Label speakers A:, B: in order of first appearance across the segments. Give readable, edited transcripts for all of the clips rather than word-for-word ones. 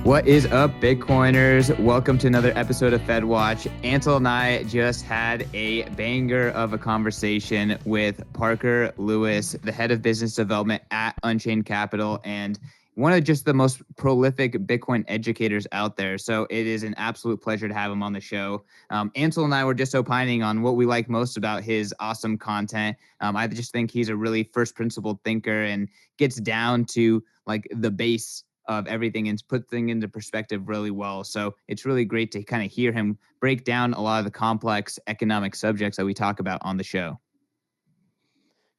A: What is up, Bitcoiners? Welcome to another episode of Fed Watch. Ansel and I just had a banger of a conversation with Parker Lewis, the head of business development at Unchained Capital, and one of just the most prolific Bitcoin educators out there. So it is an absolute pleasure to have him on the show. Ansel and I were just opining on what we like most about his awesome content. I just think he's a really first principle thinker and gets down to like the base of everything and put things into perspective really well. So it's really great to kind of hear him break down a lot of the complex economic subjects that we talk about on the show.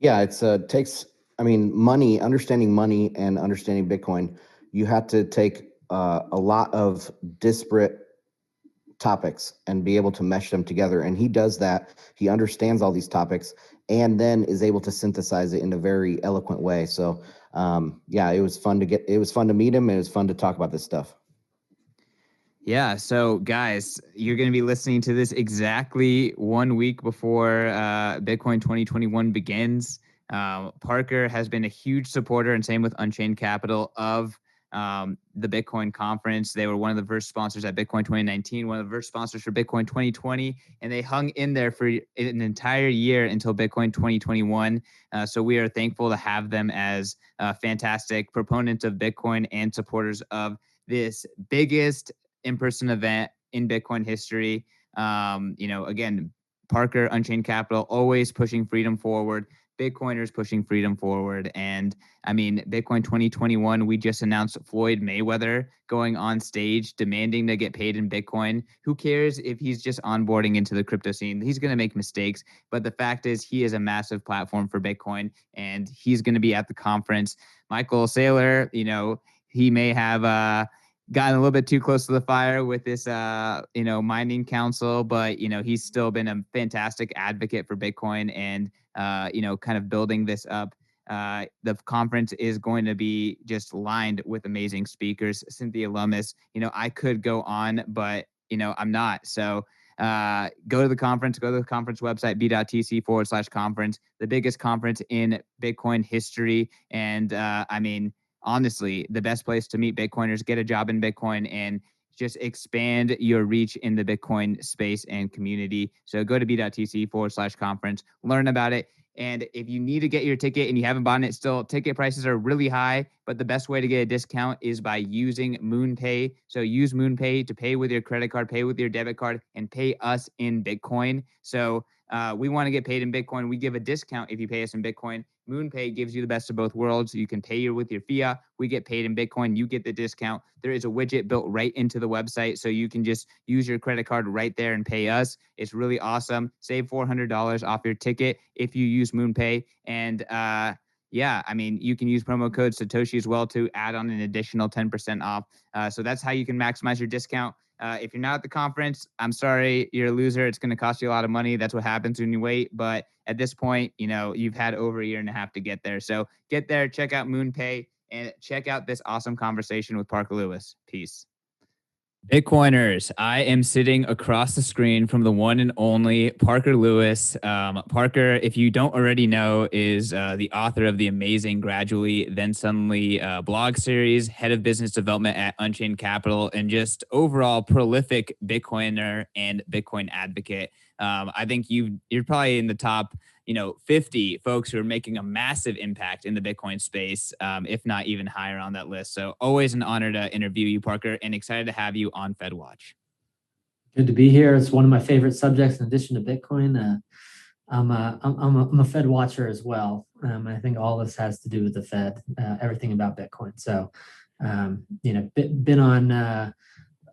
B: Yeah, takes, money, understanding money and understanding Bitcoin, you have to take a lot of disparate topics and be able to mesh them together. And he does that. He understands all these topics and then is able to synthesize it in a very eloquent way. So it was fun to meet him. And it was fun to talk about this stuff.
A: Yeah. So guys, you're going to be listening to this exactly 1 week before Bitcoin 2021 begins. Parker has been a huge supporter, and same with Unchained Capital, of the Bitcoin conference. They were one of the first sponsors at Bitcoin 2019, one of the first sponsors for Bitcoin 2020, and they hung in there for an entire year until Bitcoin 2021. So we are thankful to have them as fantastic proponents of Bitcoin and supporters of this biggest in-person event in Bitcoin history. Again, Parker, Unchained Capital, always pushing freedom forward. Bitcoiners pushing freedom forward. And I mean, Bitcoin 2021, we just announced Floyd Mayweather going on stage demanding to get paid in Bitcoin. Who cares if he's just onboarding into the crypto scene? He's going to make mistakes. But the fact is, he is a massive platform for Bitcoin, and he's going to be at the conference. Michael Saylor, he may have gotten a little bit too close to the fire with this, mining council, but, he's still been a fantastic advocate for Bitcoin and, kind of building this up. The conference is going to be just lined with amazing speakers. Cynthia Lummis, I could go on, but, I'm not. So go to the conference website, b.tc/conference, the biggest conference in Bitcoin history. And honestly, the best place to meet Bitcoiners, get a job in Bitcoin, and just expand your reach in the Bitcoin space and community. So go to b.tc/conference, learn about it. And if you need to get your ticket and you haven't bought it still, ticket prices are really high, but the best way to get a discount is by using MoonPay. So use MoonPay to pay with your credit card, pay with your debit card, and pay us in Bitcoin. So we want to get paid in Bitcoin. We give a discount if you pay us in Bitcoin. MoonPay gives you the best of both worlds. You can pay with your fiat. We get paid in Bitcoin. You get the discount. There is a widget built right into the website, so you can just use your credit card right there and pay us. It's really awesome. Save $400 off your ticket if you use MoonPay. And you can use promo code Satoshi as well to add on an additional 10% off. So that's how you can maximize your discount. If you're not at the conference, I'm sorry, you're a loser. It's going to cost you a lot of money. That's what happens when you wait. But at this point, you've had over a year and a half to get there. So get there, check out MoonPay, and check out this awesome conversation with Parker Lewis. Peace. Bitcoiners, I am sitting across the screen from the one and only Parker Lewis. Parker, if you don't already know, is the author of the amazing Gradually Then Suddenly blog series, head of business development at Unchained Capital, and just overall prolific Bitcoiner and Bitcoin advocate. I think you're probably in the top 50 folks who are making a massive impact in the Bitcoin space, if not even higher on that list. So always an honor to interview you, Parker, and excited to have you on FedWatch.
C: Good to be here. It's one of my favorite subjects in addition to Bitcoin. I'm a Fed watcher as well. I think all this has to do with the Fed, everything about Bitcoin. So, been on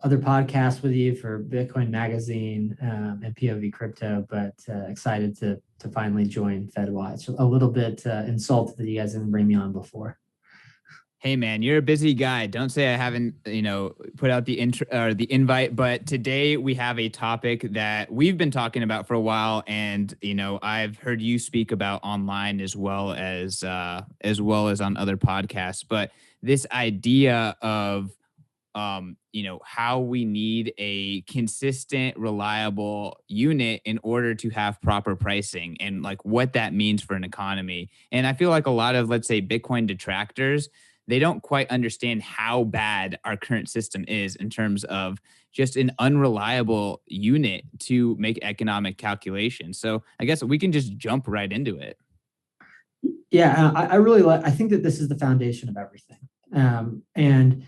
C: other podcasts with you for Bitcoin Magazine and POV Crypto, but excited to finally join FedWatch. A little bit insulted that you guys didn't bring me on before.
A: Hey man, you're a busy guy. Don't say I haven't, put out the invite, but today we have a topic that we've been talking about for a while, and I've heard you speak about online as well as on other podcasts. But this idea of how we need a consistent, reliable unit in order to have proper pricing, and like what that means for an economy. And I feel like a lot of, let's say, Bitcoin detractors they don't quite understand how bad our current system is in terms of just an unreliable unit to make economic calculations. So I guess we can just jump right into it.
C: Yeah, I really like. I think that this is the foundation of everything, and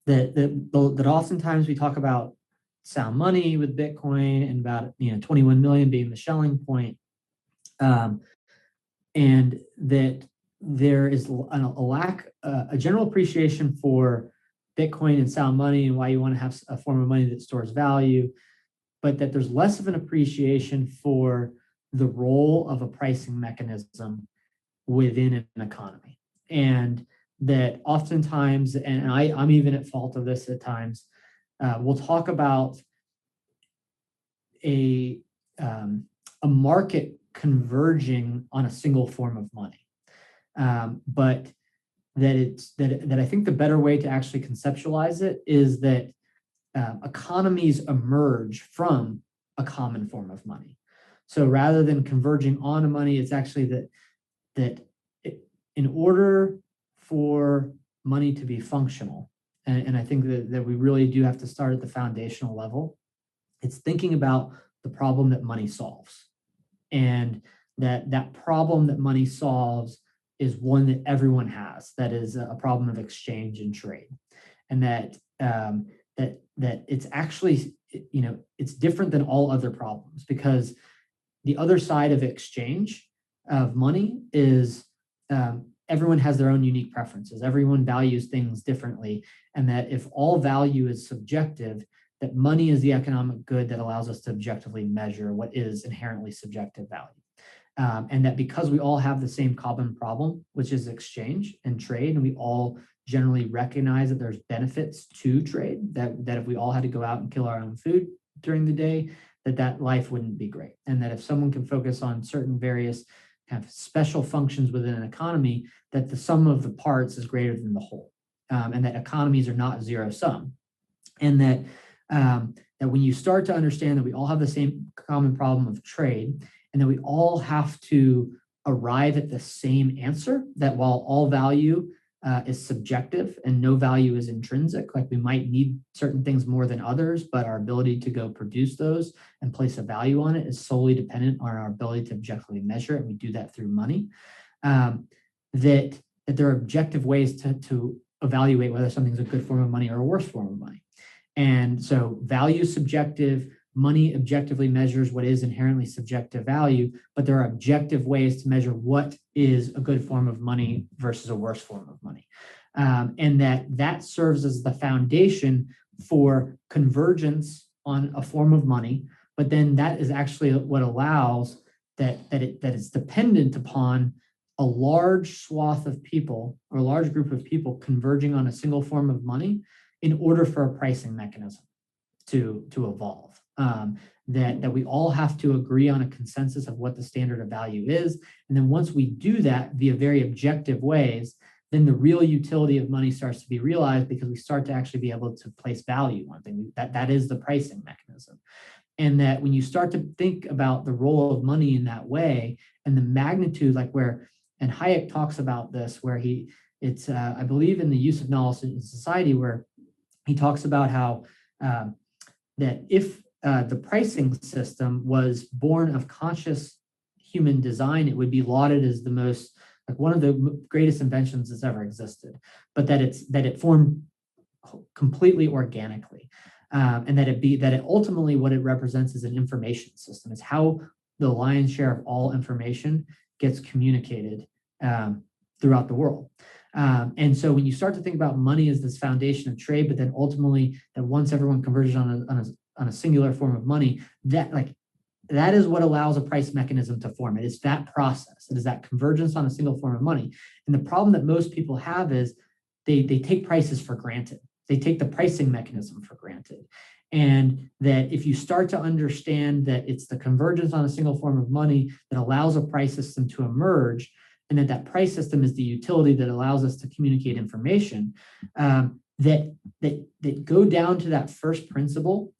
C: that oftentimes we talk about sound money with Bitcoin and about 21 million being the Schelling point, and that there is a lack, a general appreciation for Bitcoin and sound money and why you want to have a form of money that stores value, but that there's less of an appreciation for the role of a pricing mechanism within an economy. And that oftentimes, and I'm even at fault of this at times, we'll talk about a market converging on a single form of money. But that I think the better way to actually conceptualize it is that economies emerge from a common form of money. So rather than converging on a money, it's actually that in order for money to be functional, and I think that we really do have to start at the foundational level, it's thinking about the problem that money solves. And that problem that money solves is one that everyone has, that is a problem of exchange and trade. And that it's actually, it's different than all other problems, because the other side of exchange of money is everyone has their own unique preferences. Everyone values things differently. And that if all value is subjective, that money is the economic good that allows us to objectively measure what is inherently subjective value. And that because we all have the same common problem, which is exchange and trade, and we all generally recognize that there's benefits to trade, that if we all had to go out and kill our own food during the day, that life wouldn't be great. And that if someone can focus on certain various kind of special functions within an economy, that the sum of the parts is greater than the whole. And that economies are not zero sum. And that when you start to understand that we all have the same common problem of trade, and that we all have to arrive at the same answer, that while all value is subjective and no value is intrinsic, like we might need certain things more than others, but our ability to go produce those and place a value on it is solely dependent on our ability to objectively measure it, and we do that through money. That there are objective ways to evaluate whether something's a good form of money or a worse form of money. And so value is subjective, money objectively measures what is inherently subjective value, but there are objective ways to measure what is a good form of money versus a worse form of money. And that serves as the foundation for convergence on a form of money, but then that is actually what allows that it's dependent upon a large swath of people or a large group of people converging on a single form of money in order for a pricing mechanism to evolve. That we all have to agree on a consensus of what the standard of value is. And then once we do that via very objective ways, then the real utility of money starts to be realized, because we start to actually be able to place value on things. That is the pricing mechanism. And that when you start to think about the role of money in that way and the magnitude, like and Hayek talks about this, where it's I believe in the use of knowledge in society, where he talks about how that if the pricing system was born of conscious human design, it would be lauded as the most, like one of the greatest inventions that's ever existed, but that it formed completely organically, and that it ultimately what it represents is an information system. It's how the lion's share of all information gets communicated throughout the world. And so when you start to think about money as this foundation of trade, but then ultimately that once everyone converges on a singular form of money, that is what allows a price mechanism to form. It is that process. It is that convergence on a single form of money. And the problem that most people have is they take prices for granted. They take the pricing mechanism for granted. And that if you start to understand that it's the convergence on a single form of money that allows a price system to emerge, and that price system is the utility that allows us to communicate information, that go down to that first principle,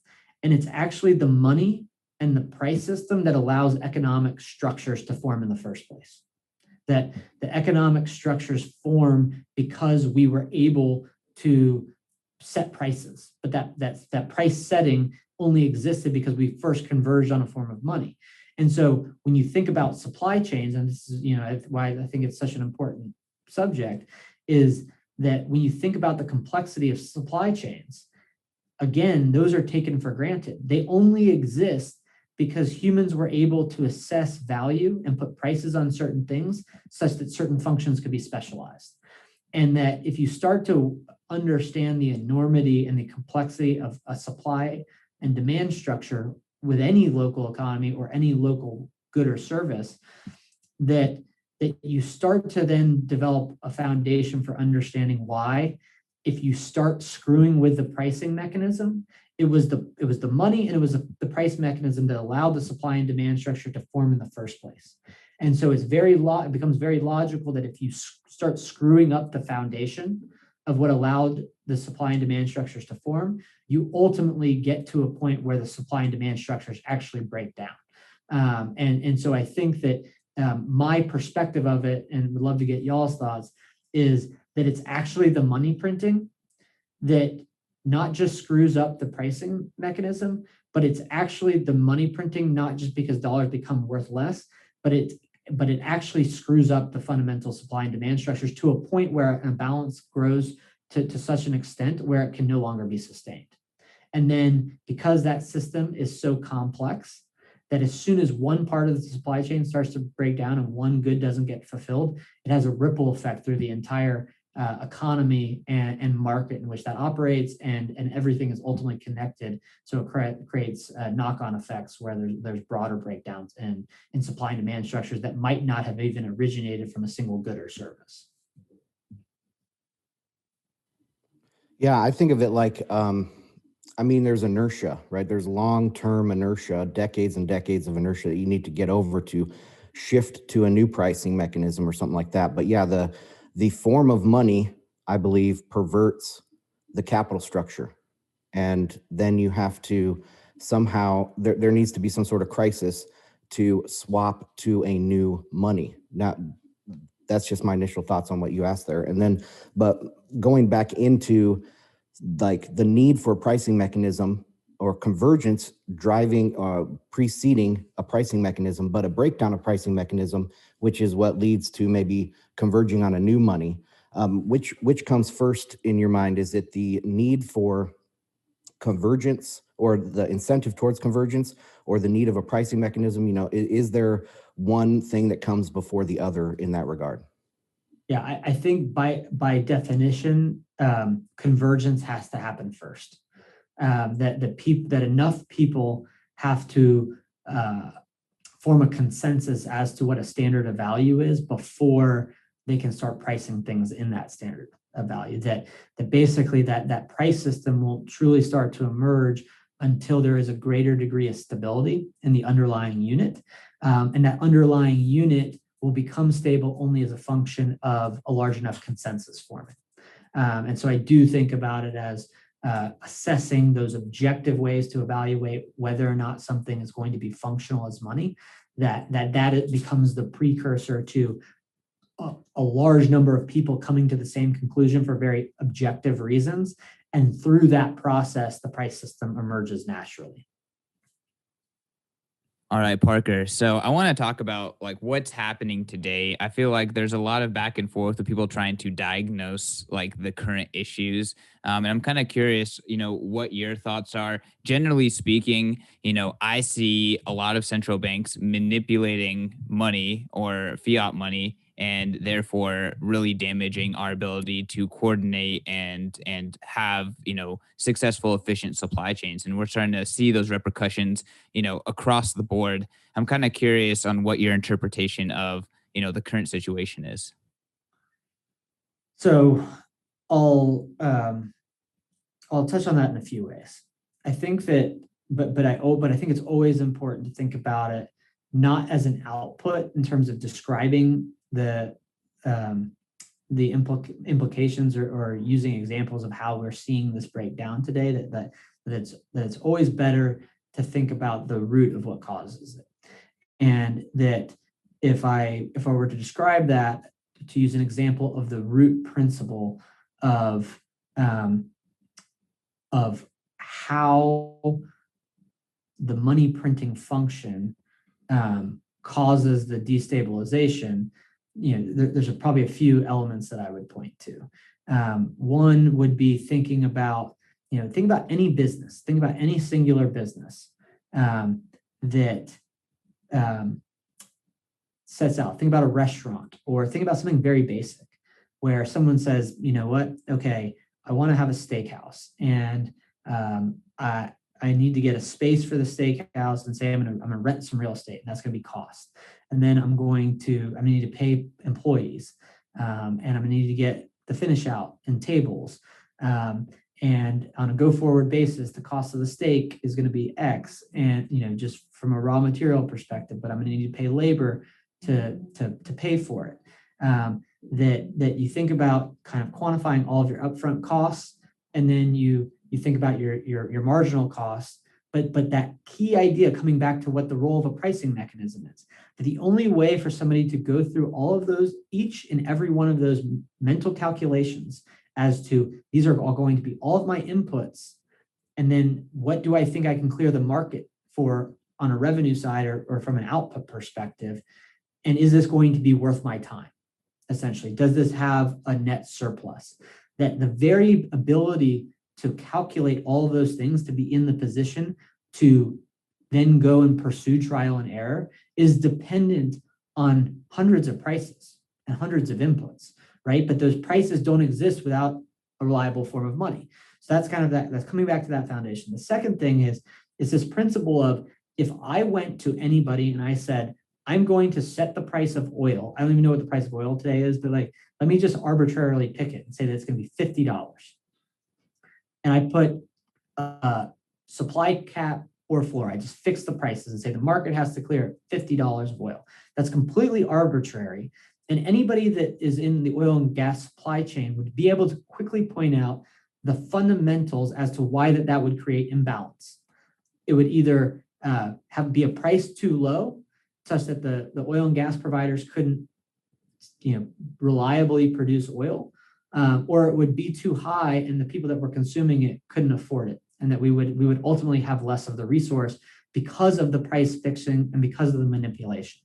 C: and it's actually the money and the price system that allows economic structures to form in the first place. that the economic structures form because we were able to set prices, but that price setting only existed because we first converged on a form of money. And so when you think about supply chains, and this is why I think it's such an important subject, is that when you think about the complexity of supply chains, again, those are taken for granted. They only exist because humans were able to assess value and put prices on certain things such that certain functions could be specialized. And that if you start to understand the enormity and the complexity of a supply and demand structure with any local economy or any local good or service, that you start to then develop a foundation for understanding why, if you start screwing with the pricing mechanism, it was the money and it was the price mechanism that allowed the supply and demand structure to form in the first place. And so it becomes very logical that if you start screwing up the foundation of what allowed the supply and demand structures to form, you ultimately get to a point where the supply and demand structures actually break down. And so I think that my perspective of it, and would love to get y'all's thoughts, is that it's actually the money printing that not just screws up the pricing mechanism, but it's actually the money printing, not just because dollars become worth less, but it actually screws up the fundamental supply and demand structures to a point where an imbalance grows to such an extent where it can no longer be sustained. And then because that system is so complex, that as soon as one part of the supply chain starts to break down and one good doesn't get fulfilled, it has a ripple effect through the entire economy and market in which that operates, and everything is ultimately connected. So it creates knock-on effects where there's broader breakdowns in supply and demand structures that might not have even originated from a single good or service.
B: Yeah, I think of it like, there's inertia, right? There's long-term inertia, decades and decades of inertia that you need to get over to shift to a new pricing mechanism or something like that. But yeah, the form of money, I believe, perverts the capital structure. And then you have to somehow, there needs to be some sort of crisis to swap to a new money. Now, that's just my initial thoughts on what you asked there. And then, but going back into like the need for a pricing mechanism or convergence driving preceding a pricing mechanism, but a breakdown of pricing mechanism, which is what leads to maybe converging on a new money. Which comes first in your mind? Is it the need for convergence or the incentive towards convergence, or the need of a pricing mechanism? Is there one thing that comes before the other in that regard?
C: Yeah, I think by definition, convergence has to happen first. That enough people have to form a consensus as to what a standard of value is before they can start pricing things in that standard of value. That basically that price system will truly start to emerge until there is a greater degree of stability in the underlying unit, and that underlying unit will become stable only as a function of a large enough consensus forming. And so I do think about it as assessing those objective ways to evaluate whether or not something is going to be functional as money, that it becomes the precursor to a large number of people coming to the same conclusion for very objective reasons. And through that process, the price system emerges naturally.
A: All right, Parker. So I want to talk about like what's happening today. I feel like there's a lot of back and forth with people trying to diagnose like the current issues. And I'm kind of curious, what your thoughts are. Generally speaking, I see a lot of central banks manipulating money or fiat money, and therefore really damaging our ability to coordinate and have, successful, efficient supply chains. And we're starting to see those repercussions, across the board. I'm kind of curious on what your interpretation of, the current situation is.
C: So I'll touch on that in a few ways. I think that, but I think it's always important to think about it not as an output in terms of describing the implications or using examples of how we're seeing this break down today. That it's always better to think about the root of what causes it, and that if I were to describe that, to use an example of the root principle of how the money printing function causes the destabilization, there's probably a few elements that I would point to. One would be thinking about any business, think about any singular business that sets out. Think about a restaurant, or think about something very basic where someone says, you know what, okay, I want to have a steakhouse, and I need to get a space for the steakhouse, and say I'm gonna rent some real estate, and that's gonna be cost. And then I'm gonna need to pay employees, and I'm gonna need to get the finish out and tables. And on a go forward basis, the cost of the steak is going to be X, and just from a raw material perspective, but I'm going to need to pay labor to pay for it. That you think about kind of quantifying all of your upfront costs, and then you think about your marginal costs. But that key idea, coming back to what the role of a pricing mechanism is, that the only way for somebody to go through all of those, each and every one of those mental calculations as to these are all going to be all of my inputs, and then what do I think I can clear the market for on a revenue side or from an output perspective, and is this going to be worth my time? Essentially, does this have a net surplus? That the very ability to calculate all of those things, to be in the position to then go and pursue trial and error, is dependent on hundreds of prices and hundreds of inputs, right? But those prices don't exist without a reliable form of money. So that's kind of that's coming back to that foundation. The second thing is this principle of, if I went to anybody and I said, I'm going to set the price of oil. I don't even know what the price of oil today is, but let me just arbitrarily pick it and say that it's going to be $50. And I put supply cap or floor. I just fix the prices and say the market has to clear $50 of oil. That's completely arbitrary. And anybody that is in the oil and gas supply chain would be able to quickly point out the fundamentals as to why that would create imbalance. It would either be a price too low, such that the oil and gas providers couldn't reliably produce oil, or it would be too high and the people that were consuming it couldn't afford it, and that we would ultimately have less of the resource because of the price fixing and because of the manipulation.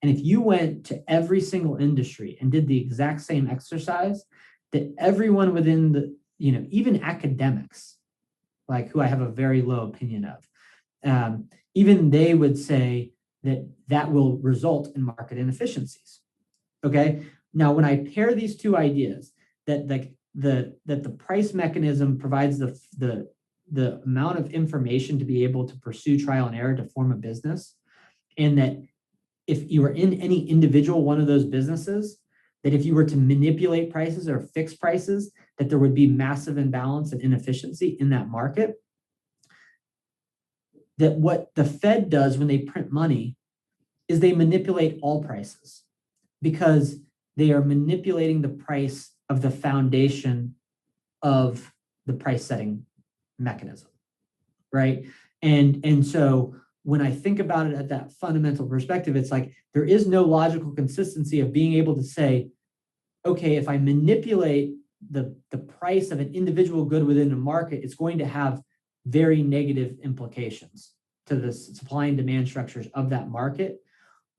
C: And if you went to every single industry and did the exact same exercise, that everyone within the, even academics, like who I have a very low opinion of, even they would say that will result in market inefficiencies. Okay. Now, when I pair these two ideas, that the price mechanism provides the amount of information to be able to pursue trial and error to form a business, and that if you were in any individual one of those businesses, that if you were to manipulate prices or fix prices, that there would be massive imbalance and inefficiency in that market. That what the Fed does when they print money is they manipulate all prices, because they are manipulating the price of the foundation of the price setting mechanism, right? And so when I think about it at that fundamental perspective, it's like there is no logical consistency of being able to say, okay, if I manipulate the price of an individual good within a market, it's going to have very negative implications to the supply and demand structures of that market.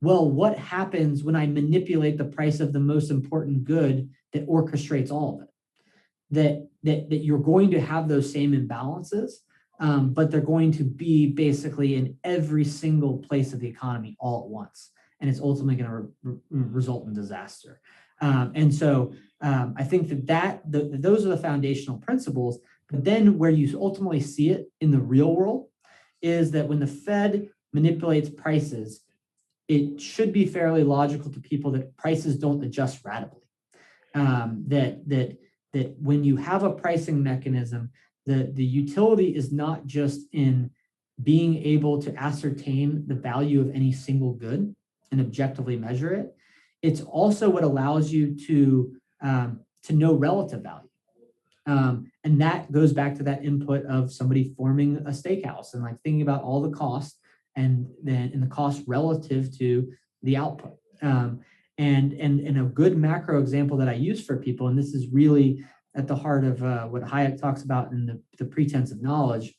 C: Well, what happens when I manipulate the price of the most important good that orchestrates all of it? That you're going to have those same imbalances, but they're going to be basically in every single place of the economy all at once. And it's ultimately going to result in disaster. And so I think that those are the foundational principles. But then where you ultimately see it in the real world is that when the Fed manipulates prices, it should be fairly logical to people that prices don't adjust radically. That when you have a pricing mechanism, the utility is not just in being able to ascertain the value of any single good and objectively measure it. It's also what allows you to know relative value. And that goes back to that input of somebody forming a steakhouse and thinking about all the costs and the cost relative to the output. And a good macro example that I use for people, and this is really at the heart of what Hayek talks about in the pretense of knowledge.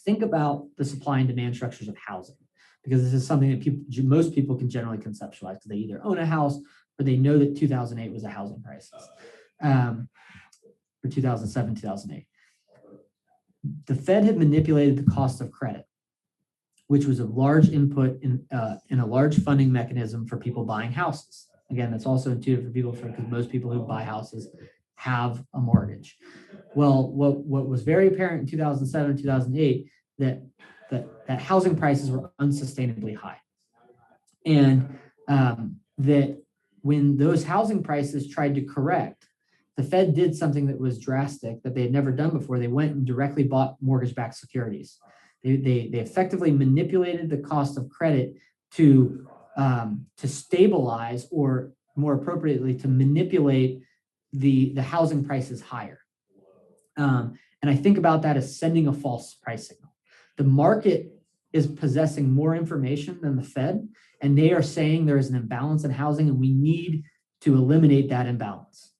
C: Think about the supply and demand structures of housing, because this is something that most people can generally conceptualize, because they either own a house or they know that 2008 was a housing crisis, or 2007, 2008. The Fed had manipulated the cost of credit, which was a large input in a large funding mechanism for people buying houses. Again, that's also intuitive for people, because most people who buy houses have a mortgage. Well, what was very apparent in 2007, 2008, that housing prices were unsustainably high. And that when those housing prices tried to correct, the Fed did something that was drastic that they had never done before. They went and directly bought mortgage-backed securities. They effectively manipulated the cost of credit to stabilize, or more appropriately, to manipulate the housing prices higher. And I think about that as sending a false price signal. The market is possessing more information than the Fed, and they are saying there is an imbalance in housing and we need to eliminate that imbalance.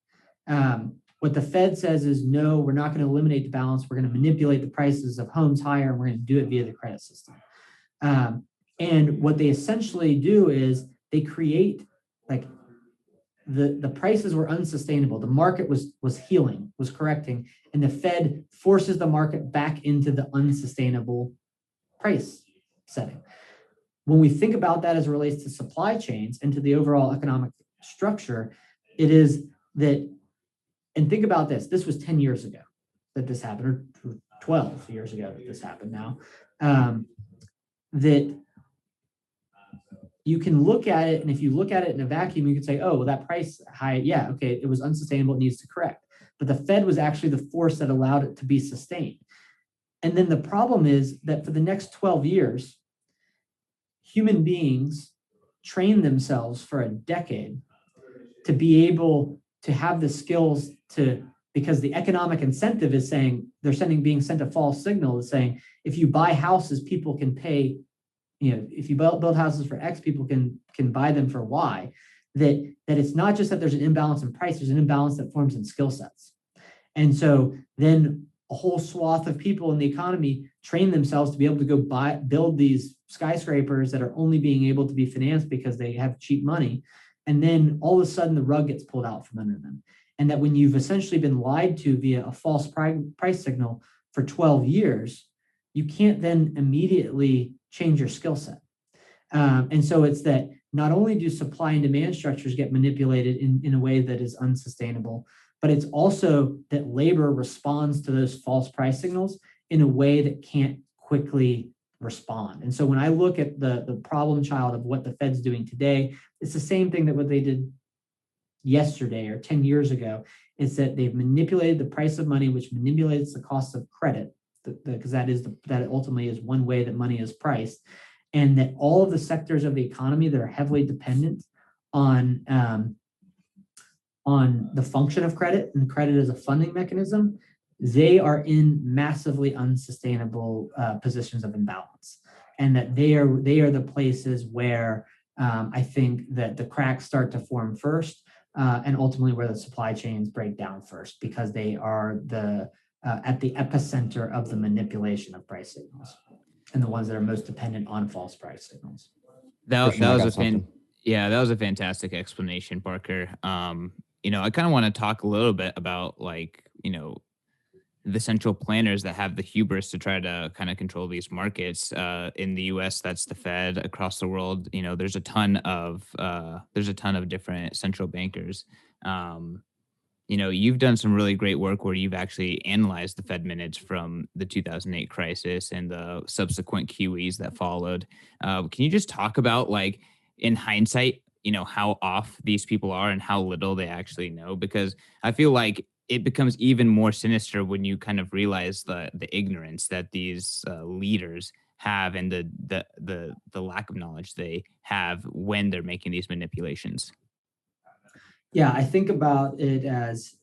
C: What the Fed says is, no, we're not going to eliminate the balance. We're going to manipulate the prices of homes higher, and we're going to do it via the credit system. And what they essentially do is they create, like, the prices were unsustainable. The market was healing, was correcting, and the Fed forces the market back into the unsustainable price setting. When we think about that as it relates to supply chains and to the overall economic structure, it is that, and think about this, this was 10 years ago that this happened, or 12 years ago that this happened now, that you can look at it, and if you look at it in a vacuum, you can say, oh, well, that price high, yeah, okay, it was unsustainable, it needs to correct. But the Fed was actually the force that allowed it to be sustained. And then the problem is that for the next 12 years, human beings train themselves for a decade to be able to have the skills to, because the economic incentive is saying, being sent a false signal, is saying, if you buy houses, people can pay, if you build houses for X, people can buy them for Y. That it's not just that there's an imbalance in price, there's an imbalance that forms in skill sets. And so then a whole swath of people in the economy train themselves to be able to go build these skyscrapers that are only being able to be financed because they have cheap money. And then all of a sudden the rug gets pulled out from under them. And that when you've essentially been lied to via a false price signal for 12 years, you can't then immediately change your skill set. And so it's that not only do supply and demand structures get manipulated in a way that is unsustainable, but it's also that labor responds to those false price signals in a way that can't quickly respond. And so when I look at the problem child of what the Fed's doing today, it's the same thing that what they did yesterday or 10 years ago. Is that they've manipulated the price of money, which manipulates the cost of credit, because that ultimately is one way that money is priced, and that all of the sectors of the economy that are heavily dependent on the function of credit, and credit as a funding mechanism, they are in massively unsustainable positions of imbalance, and that they are the places where I think that the cracks start to form first, and ultimately where the supply chains break down first, because they are at the epicenter of the manipulation of price signals, and the ones that are most dependent on false price signals.
A: That was a fantastic explanation, Parker. I kind of want to talk a little bit about, the central planners that have the hubris to try to kind of control these markets. In the U.S., that's the Fed. Across the world, there's a ton of different central bankers. You've done some really great work where you've actually analyzed the Fed minutes from the 2008 crisis and the subsequent QEs that followed. Can you just talk about, in hindsight, how off these people are and how little they actually know? Because I feel like it becomes even more sinister when you kind of realize the ignorance that these leaders have, and the lack of knowledge they have when they're making these manipulations.
C: Yeah, I think about it as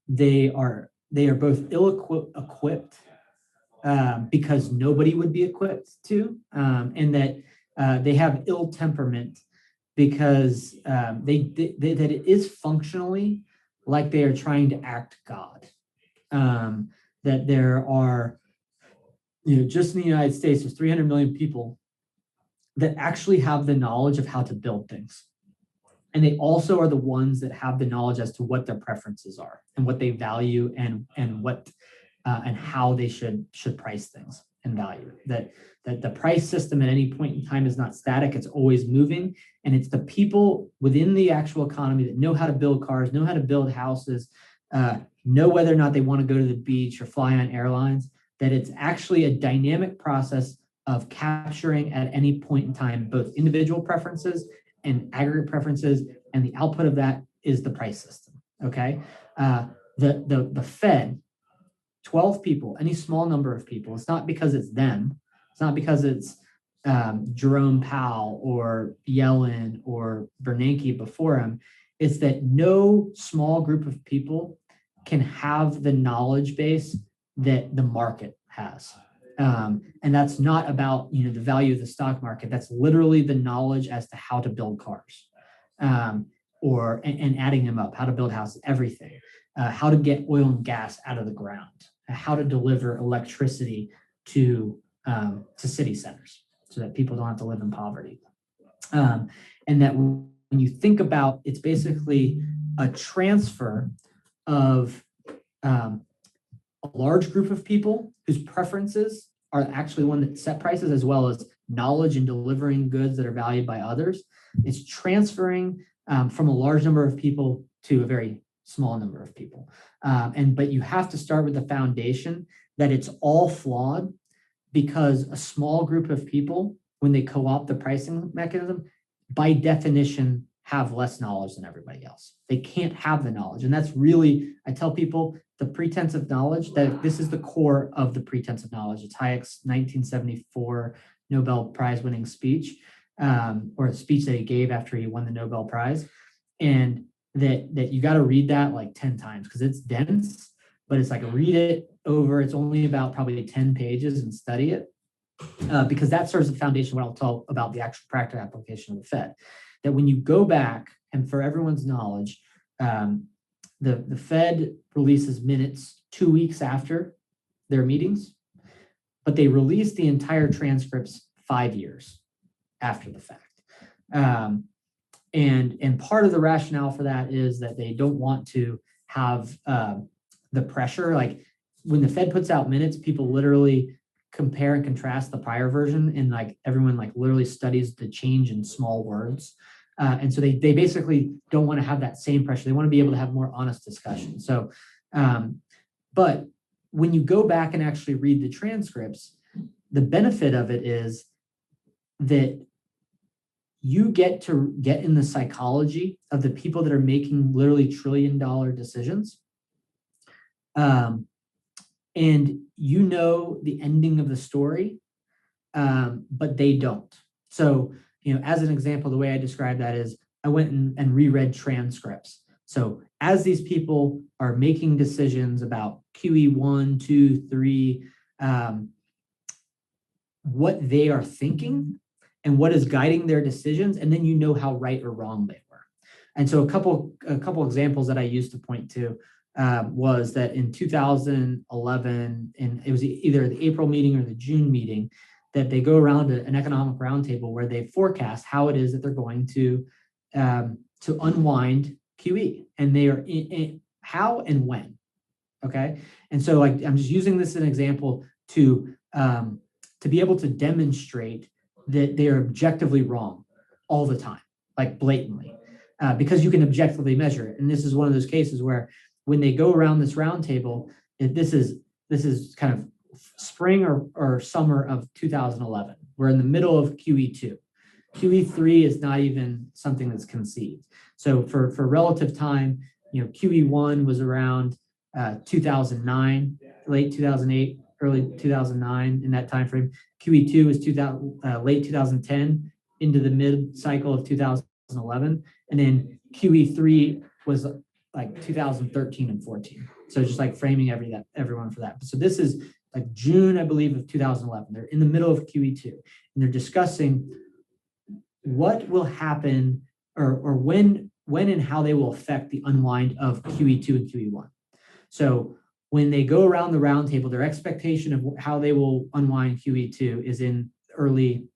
C: they are both ill-equipped because nobody would be equipped to, and that they have ill temperament because that it is functionally like they are trying to act God. That there are, just in the United States, there's 300 million people that actually have the knowledge of how to build things. And they also are the ones that have the knowledge as to what their preferences are and what they value and what and how they should price things and value. That the price system at any point in time is not static, it's always moving. And it's the people within the actual economy that know how to build cars, know how to build houses, know whether or not they want to go to the beach or fly on airlines, that it's actually a dynamic process of capturing at any point in time both individual preferences and aggregate preferences, and the output of that is the price system. Okay, the Fed, 12 people, any small number of people. It's not because it's them. It's not because it's Jerome Powell or Yellen or Bernanke before him. It's that no small group of people can have the knowledge base that the market has. And that's not about the value of the stock market. That's literally the knowledge as to how to build cars, and adding them up, how to build houses, everything, how to get oil and gas out of the ground, how to deliver electricity to city centers so that people don't have to live in poverty. And that when you think about, it's basically a transfer of a large group of people whose preferences are actually one that set prices, as well as knowledge and delivering goods that are valued by others. It's transferring from a large number of people to a very small number of people. But you have to start with the foundation that it's all flawed because a small group of people, when they co-opt the pricing mechanism, by definition, have less knowledge than everybody else. They can't have the knowledge. And that's really, I tell people, the pretense of knowledge, that this is the core of the pretense of knowledge. It's Hayek's 1974 Nobel Prize winning speech, or a speech that he gave after he won the Nobel Prize. And that you got to read that like 10 times because it's dense, but it's like read it over. It's only about probably 10 pages and study it, because that serves the foundation of what I'll tell about the actual practical application of the Fed. That when you go back, and for everyone's knowledge, the Fed releases minutes 2 weeks after their meetings, but they release the entire transcripts 5 years after the fact. And part of the rationale for that is that they don't want to have the pressure. Like when the Fed puts out minutes, people literally compare and contrast the prior version, and like everyone like literally studies the change in small words. And so they basically don't want to have that same pressure. They want to be able to have more honest discussion. So, but when you go back and actually read the transcripts, the benefit of it is that you get to get in the psychology of the people that are making literally $1 trillion decisions. And you know the ending of the story, but they don't. So, as an example, the way I describe that is I went and reread transcripts. So as these people are making decisions about QE 1, 2, 3, what they are thinking and what is guiding their decisions, and then you know how right or wrong they were. And so a couple examples that I used to point to was that in 2011, and it was either the April meeting or the June meeting, that they go around an economic roundtable where they forecast how it is that they're going to unwind QE, and they are in how and when. Okay, and so like I'm just using this as an example to be able to demonstrate that they are objectively wrong all the time, like blatantly, because you can objectively measure it. And this is one of those cases where when they go around this roundtable, this is kind of spring or summer of 2011. We're in the middle of QE2. QE3 is not even something that's conceived. So for relative time, QE1 was around 2009, late 2008, early 2009, in that time frame. QE2 was late 2010 into the mid cycle of 2011, and then QE3 was like 2013 and 14. So just like framing everyone for that. So this is like June, I believe, of 2011. They're in the middle of QE2, and they're discussing what will happen, or when and how they will affect the unwind of QE2 and QE1. So when they go around the roundtable, their expectation of how they will unwind QE2 is in early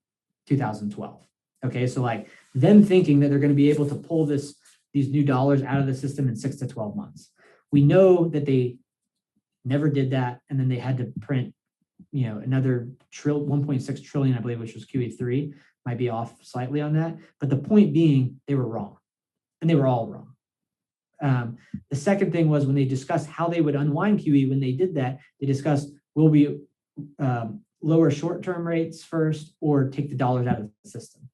C: 2012. Okay, so like them thinking that they're going to be able to pull these new dollars out of the system in 6 to 12 months. We know that they never did that, and then they had to print, another 1.6 trillion, I believe, which was QE3. Might be off slightly on that, but the point being, they were wrong, and they were all wrong. The second thing was when they discussed how they would unwind QE. When they did that, they discussed, will we lower short-term rates first or take the dollars out of the system?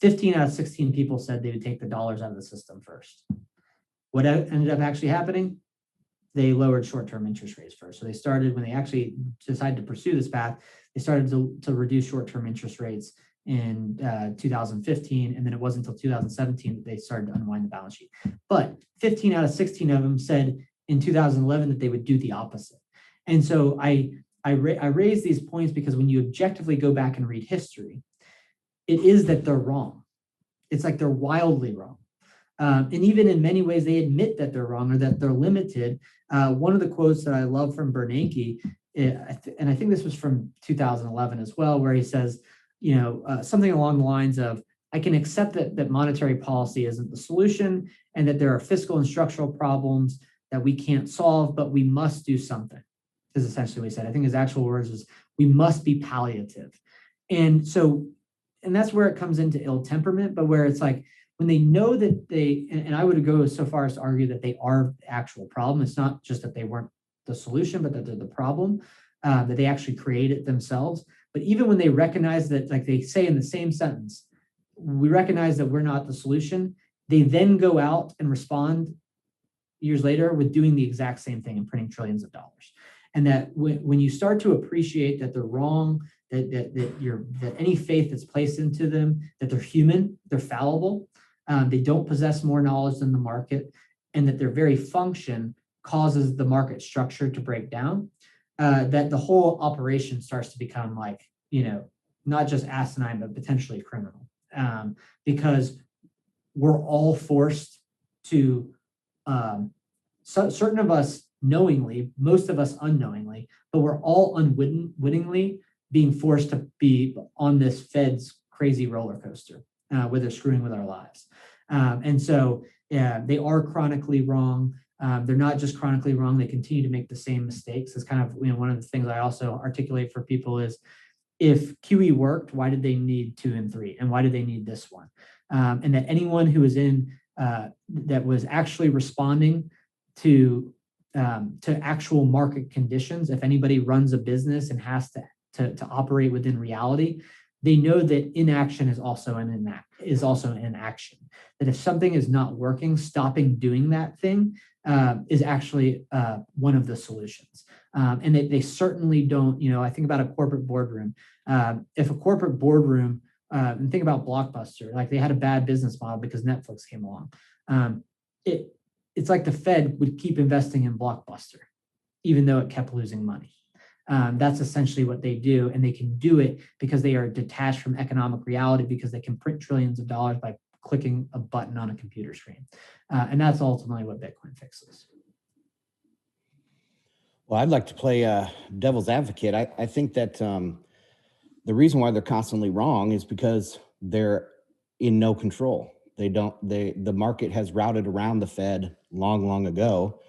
C: 15 out of 16 people said they would take the dollars out of the system first. What ended up actually happening? They lowered short-term interest rates first. So they started, when they actually decided to pursue this path, they started to reduce short-term interest rates in 2015, and then it wasn't until 2017 that they started to unwind the balance sheet. But 15 out of 16 of them said in 2011 that they would do the opposite. And so I raise these points because when you objectively go back and read history, it is that they're wrong. It's like they're wildly wrong. And even in many ways, they admit that they're wrong or that they're limited. One of the quotes that I love from Bernanke, and I think this was from 2011 as well, where he says, something along the lines of, I can accept that monetary policy isn't the solution and that there are fiscal and structural problems that we can't solve, but we must do something, is essentially what he said. I think his actual words was, we must be palliative. And that's where it comes into ill temperament, but where it's like, when they know that and I would go so far as to argue that they are the actual problem. It's not just that they weren't the solution, but that they're the problem, that they actually create it themselves. But even when they recognize that, like they say in the same sentence, we recognize that we're not the solution, they then go out and respond years later with doing the exact same thing and printing trillions of dollars. And that when you start to appreciate that they're wrong, that any faith that's placed into them, that they're human, they're fallible, they don't possess more knowledge than the market, and that their very function causes the market structure to break down, that the whole operation starts to become like, not just asinine, but potentially criminal. Because we're all forced to, certain of us knowingly, most of us unknowingly, but we're all unwittingly being forced to be on this Fed's crazy roller coaster, where they're screwing with our lives. And so, they are chronically wrong. They're not just chronically wrong, they continue to make the same mistakes. It's kind of, one of the things I also articulate for people is, if QE worked, why did they need 2 and 3? And why do they need this one? And that anyone who was that was actually responding to actual market conditions, if anybody runs a business and has to operate within reality, they know that inaction is also an action. That if something is not working, stopping doing that thing is actually one of the solutions. And they certainly don't, I think about a corporate boardroom. If a corporate boardroom, and think about Blockbuster, like they had a bad business model because Netflix came along. It's like the Fed would keep investing in Blockbuster, even though it kept losing money. That's essentially what they do, and they can do it because they are detached from economic reality, because they can print trillions of dollars by clicking a button on a computer screen. And that's ultimately what Bitcoin fixes.
B: Well, I'd like to play devil's advocate. I think that the reason why they're constantly wrong is because they're in no control. The market has routed around the Fed long ago,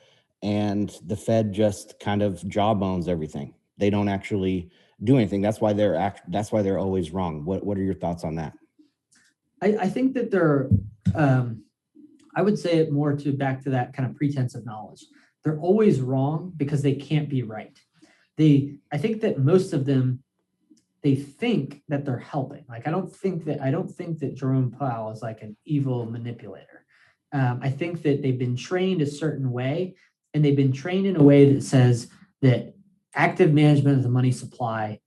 B: and the Fed just kind of jawbones everything. They don't actually do anything. That's why they're always wrong. What are your thoughts on that?
C: I think that they're, I would say it more back to that kind of pretense of knowledge. They're always wrong because they can't be right. I think that most of them, they think that they're helping. Like, I don't think that Jerome Powell is like an evil manipulator. I think that they've been trained a certain way, and they've been trained in a way that says that active management of the money supply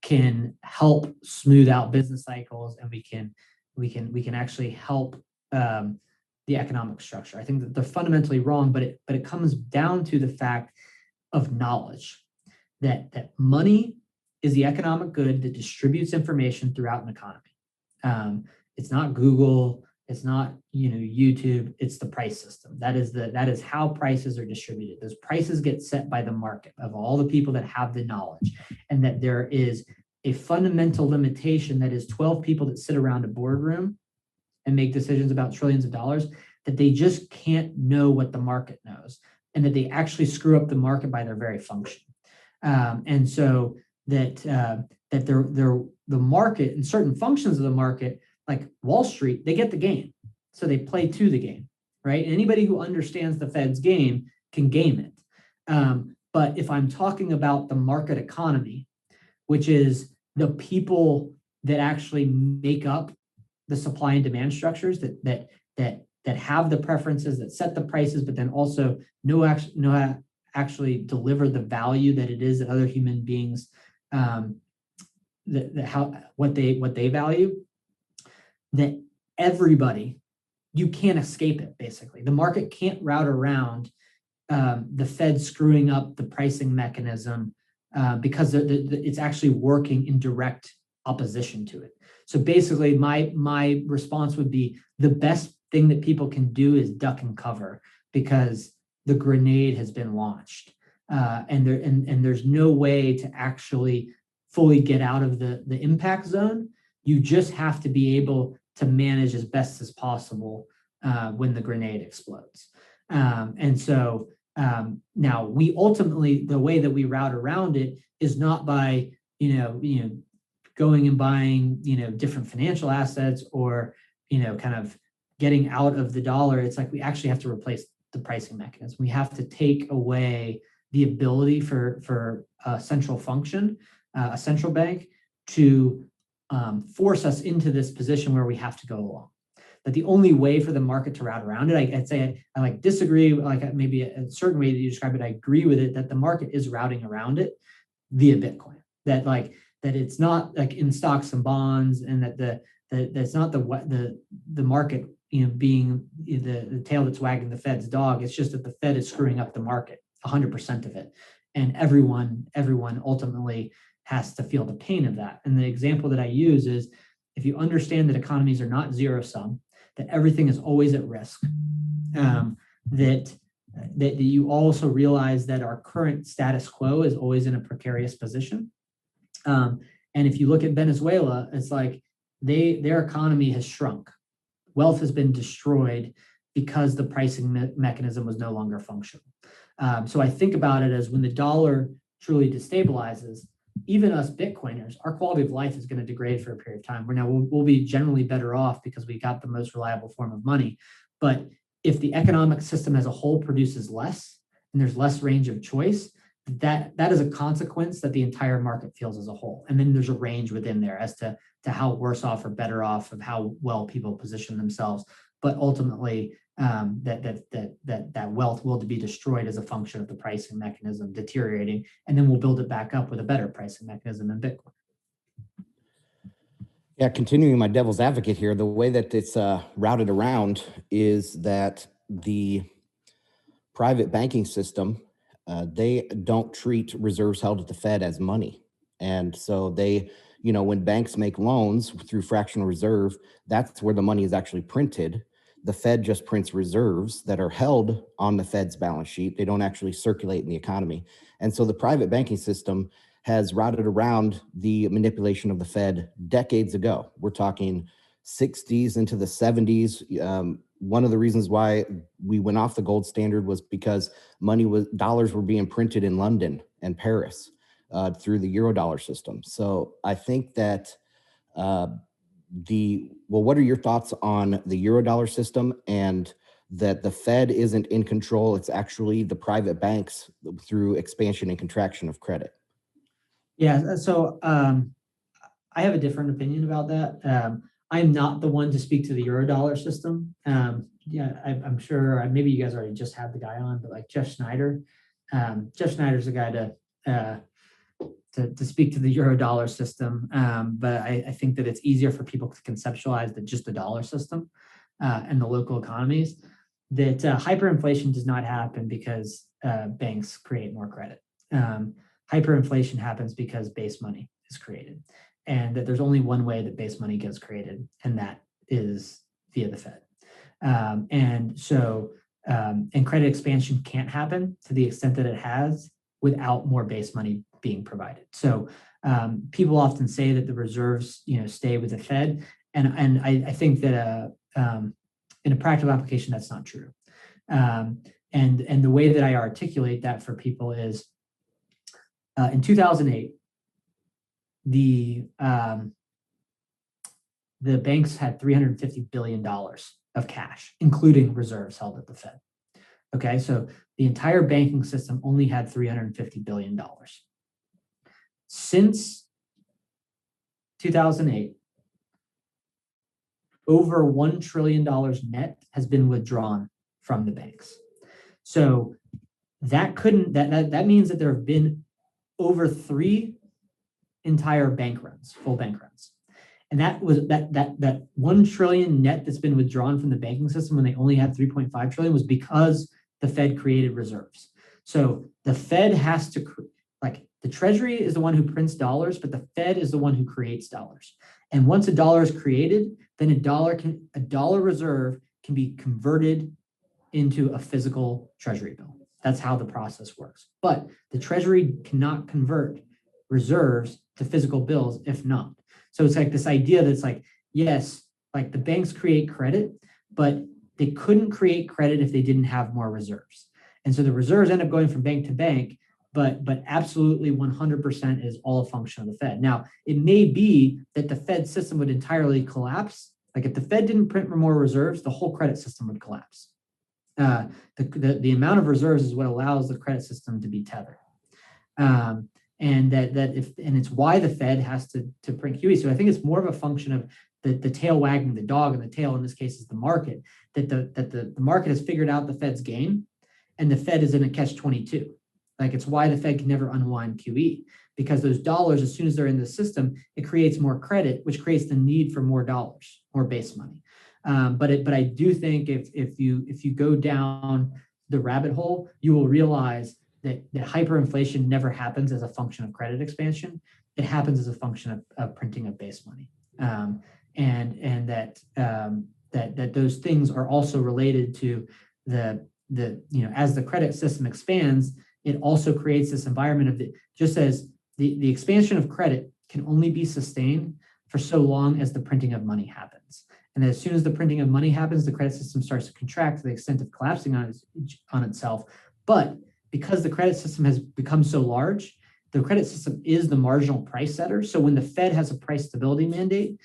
C: can help smooth out business cycles, and we can actually help the economic structure. I think that they're fundamentally wrong, but it comes down to the fact of knowledge, that money is the economic good that distributes information throughout an economy. It's not Google. It's not YouTube. It's the price system. That is how prices are distributed. Those prices get set by the market of all the people that have the knowledge, and that there is a fundamental limitation that is 12 people that sit around a boardroom and make decisions about trillions of dollars, that they just can't know what the market knows, and that they actually screw up the market by their very function. And so that the market and certain functions of the market, like Wall Street, they get the game. So they play to the game, right? Anybody who understands the Fed's game can game it. But if I'm talking about the market economy, which is the people that actually make up the supply and demand structures that have the preferences, that set the prices, but then also know actually deliver the value that it is that other human beings what they value, that everybody, you can't escape it. Basically, the market can't route around the Fed screwing up the pricing mechanism because it's actually working in direct opposition to it. So basically, my response would be the best thing that people can do is duck and cover, because the grenade has been launched, and there's no way to actually fully get out of the impact zone. You just have to be able to manage as best as possible when the grenade explodes. And so now we ultimately, the way that we route around it is not by going and buying different financial assets or kind of getting out of the dollar. It's like we actually have to replace the pricing mechanism. We have to take away the ability for a central function, a central bank, to force us into this position where we have to go along. That the only way for the market to route around it, I'd say I like disagree, like maybe a certain way that you describe it, I agree with it, that the market is routing around it via Bitcoin. That it's not like in stocks and bonds, and that it's not the market being the tail that's wagging the Fed's dog. It's just that the Fed is screwing up the market, 100% of it, and everyone ultimately has to feel the pain of that. And the example that I use is, if you understand that economies are not zero sum, that everything is always at risk, that you also realize that our current status quo is always in a precarious position. And if you look at Venezuela, it's like their economy has shrunk. Wealth has been destroyed because the pricing mechanism was no longer functional. So I think about it as, when the dollar truly destabilizes, even us Bitcoiners, our quality of life is going to degrade for a period of time. We'll be generally better off because we got the most reliable form of money. But if the economic system as a whole produces less and there's less range of choice, that is a consequence that the entire market feels as a whole. And then there's a range within there as to how worse off or better off, of how well people position themselves. But ultimately, that wealth will be destroyed as a function of the pricing mechanism deteriorating, and then we'll build it back up with a better pricing mechanism in Bitcoin.
B: Yeah, continuing my devil's advocate here, the way that it's routed around is that the private banking system, they don't treat reserves held at the Fed as money. And so they, when banks make loans through fractional reserve, that's where the money is actually printed. The Fed just prints reserves that are held on the Fed's balance sheet. They don't actually circulate in the economy. And so the private banking system has routed around the manipulation of the Fed decades ago. We're talking 60s into the 70s. One of the reasons why we went off the gold standard was because dollars were being printed in London and Paris through the Eurodollar system. So I think that what are your thoughts on the Eurodollar system, and that the Fed isn't in control? It's actually the private banks through expansion and contraction of credit.
C: Yeah, so I have a different opinion about that. I'm not the one to speak to the Eurodollar system. I'm sure maybe you guys already just had the guy on, but like Jeff Schneider's the guy to speak to the Eurodollar system. But I think that it's easier for people to conceptualize that just the dollar system and the local economies, that hyperinflation does not happen because banks create more credit. Hyperinflation happens because base money is created. and that there's only one way that base money gets created, and that is via the Fed. And credit expansion can't happen to the extent that it has without more base money being provided. So people often say that the reserves, stay with the Fed, and I think that in a practical application, that's not true. And the way that I articulate that for people is in 2008, the banks had $350 billion of cash, including reserves held at the Fed. Okay, so the entire banking system only had $350 billion. Since 2008, over $1 trillion net has been withdrawn from the banks. So that means that there have been over 3 entire bank runs, full bank runs. And that was that 1 trillion net that's been withdrawn from the banking system when they only had 3.5 trillion was because the Fed created reserves. So the Fed has to, the Treasury is the one who prints dollars, but the Fed is the one who creates dollars. And once a dollar is created, then a dollar reserve can be converted into a physical Treasury bill. That's how the process works. But the Treasury cannot convert reserves to physical bills if not. So it's like this idea that's yes, the banks create credit, but they couldn't create credit if they didn't have more reserves. And so the reserves end up going from bank to bank, but absolutely 100% is all a function of the Fed. Now, it may be that the Fed system would entirely collapse. If the Fed didn't print more reserves, the whole credit system would collapse. The amount of reserves is what allows the credit system to be tethered. And it's why the Fed has to print QE. So I think it's more of a function of the tail wagging the dog, and the tail in this case is the market, that the market has figured out the Fed's game, and the Fed is in a catch-22. It's why the Fed can never unwind QE, because those dollars, as soon as they're in the system, it creates more credit, which creates the need for more dollars, more base money. But I do think if you go down the rabbit hole, you will realize that hyperinflation never happens as a function of credit expansion. It happens as a function of printing of base money, and that those things are also related to the as the credit system expands, it also creates this environment of just as the expansion of credit can only be sustained for so long as the printing of money happens. And as soon as the printing of money happens, the credit system starts to contract to the extent of collapsing on itself. But because the credit system has become so large, the credit system is the marginal price setter. So when the Fed has a price stability mandate,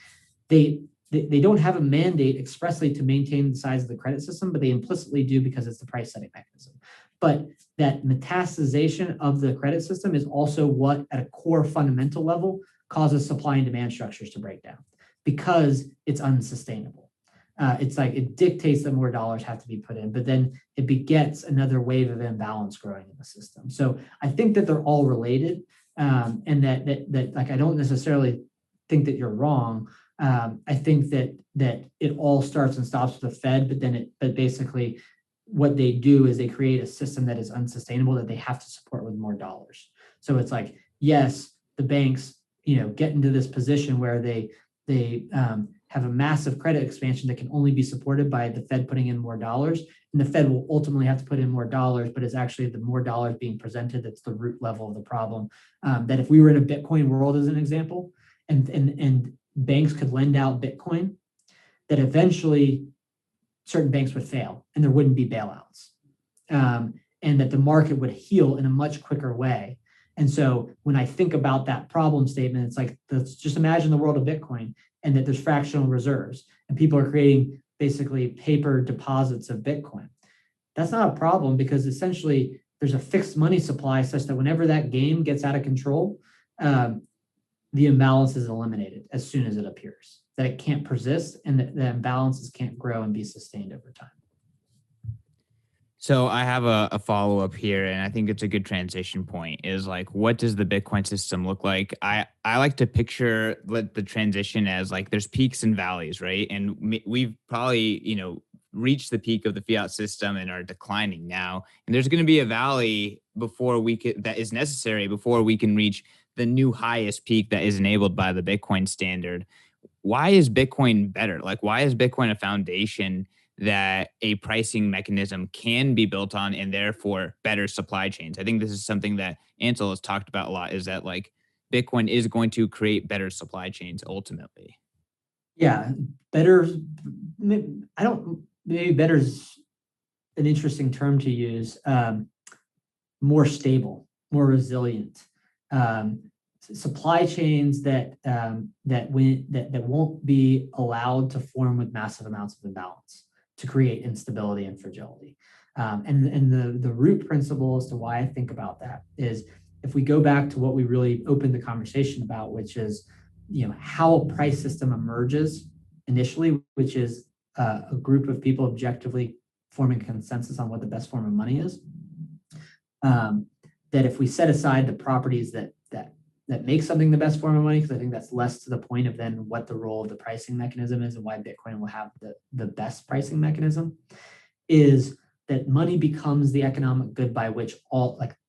C: they don't have a mandate expressly to maintain the size of the credit system, but they implicitly do because it's the price setting mechanism. But that metastasization of the credit system is also what, at a core fundamental level, causes supply and demand structures to break down, because it's unsustainable. It dictates that more dollars have to be put in, but then it begets another wave of imbalance growing in the system. So I think that they're all related, and that I don't necessarily think that you're wrong. I think that it all starts and stops with the Fed, but basically what they do is they create a system that is unsustainable, that they have to support with more dollars. So it's yes, the banks, get into this position where they have a massive credit expansion that can only be supported by the Fed putting in more dollars, and the Fed will ultimately have to put in more dollars, but it's actually the more dollars being presented that's the root level of the problem. That if we were in a Bitcoin world, as an example, and banks could lend out Bitcoin, that eventually certain banks would fail and there wouldn't be bailouts, and that the market would heal in a much quicker way. And so when I think about that problem statement, it's let's just imagine the world of Bitcoin, and that there's fractional reserves and people are creating basically paper deposits of Bitcoin. That's not a problem, because essentially there's a fixed money supply such that whenever that game gets out of control, the imbalance is eliminated as soon as it appears, that it can't persist, and that the imbalances can't grow and be sustained over time.
A: So I have a follow-up here, and I think it's a good transition point, is what does the Bitcoin system look like? I like to picture the transition as there's peaks and valleys, right? And we've probably, reached the peak of the fiat system and are declining now. And there's going to be a valley that is necessary before we can reach the new highest peak that is enabled by the Bitcoin standard. Why is Bitcoin better? Like, why is Bitcoin a foundation that a pricing mechanism can be built on, and therefore better supply chains? I think this is something that Ansel has talked about a lot, is that like Bitcoin is going to create better supply chains ultimately.
C: Yeah, better. Maybe better is an interesting term to use. More stable, more resilient. Supply chains that won't be allowed to form with massive amounts of imbalance to create instability and fragility. And the root principle as to why I think about that is, if we go back to what we really opened the conversation about, which is, how a price system emerges initially, which is a group of people objectively forming consensus on what the best form of money is. That if we set aside the properties that make something the best form of money, because I think that's less to the point of then what the role of the pricing mechanism is and why Bitcoin will have the best pricing mechanism, is that money becomes the economic good by which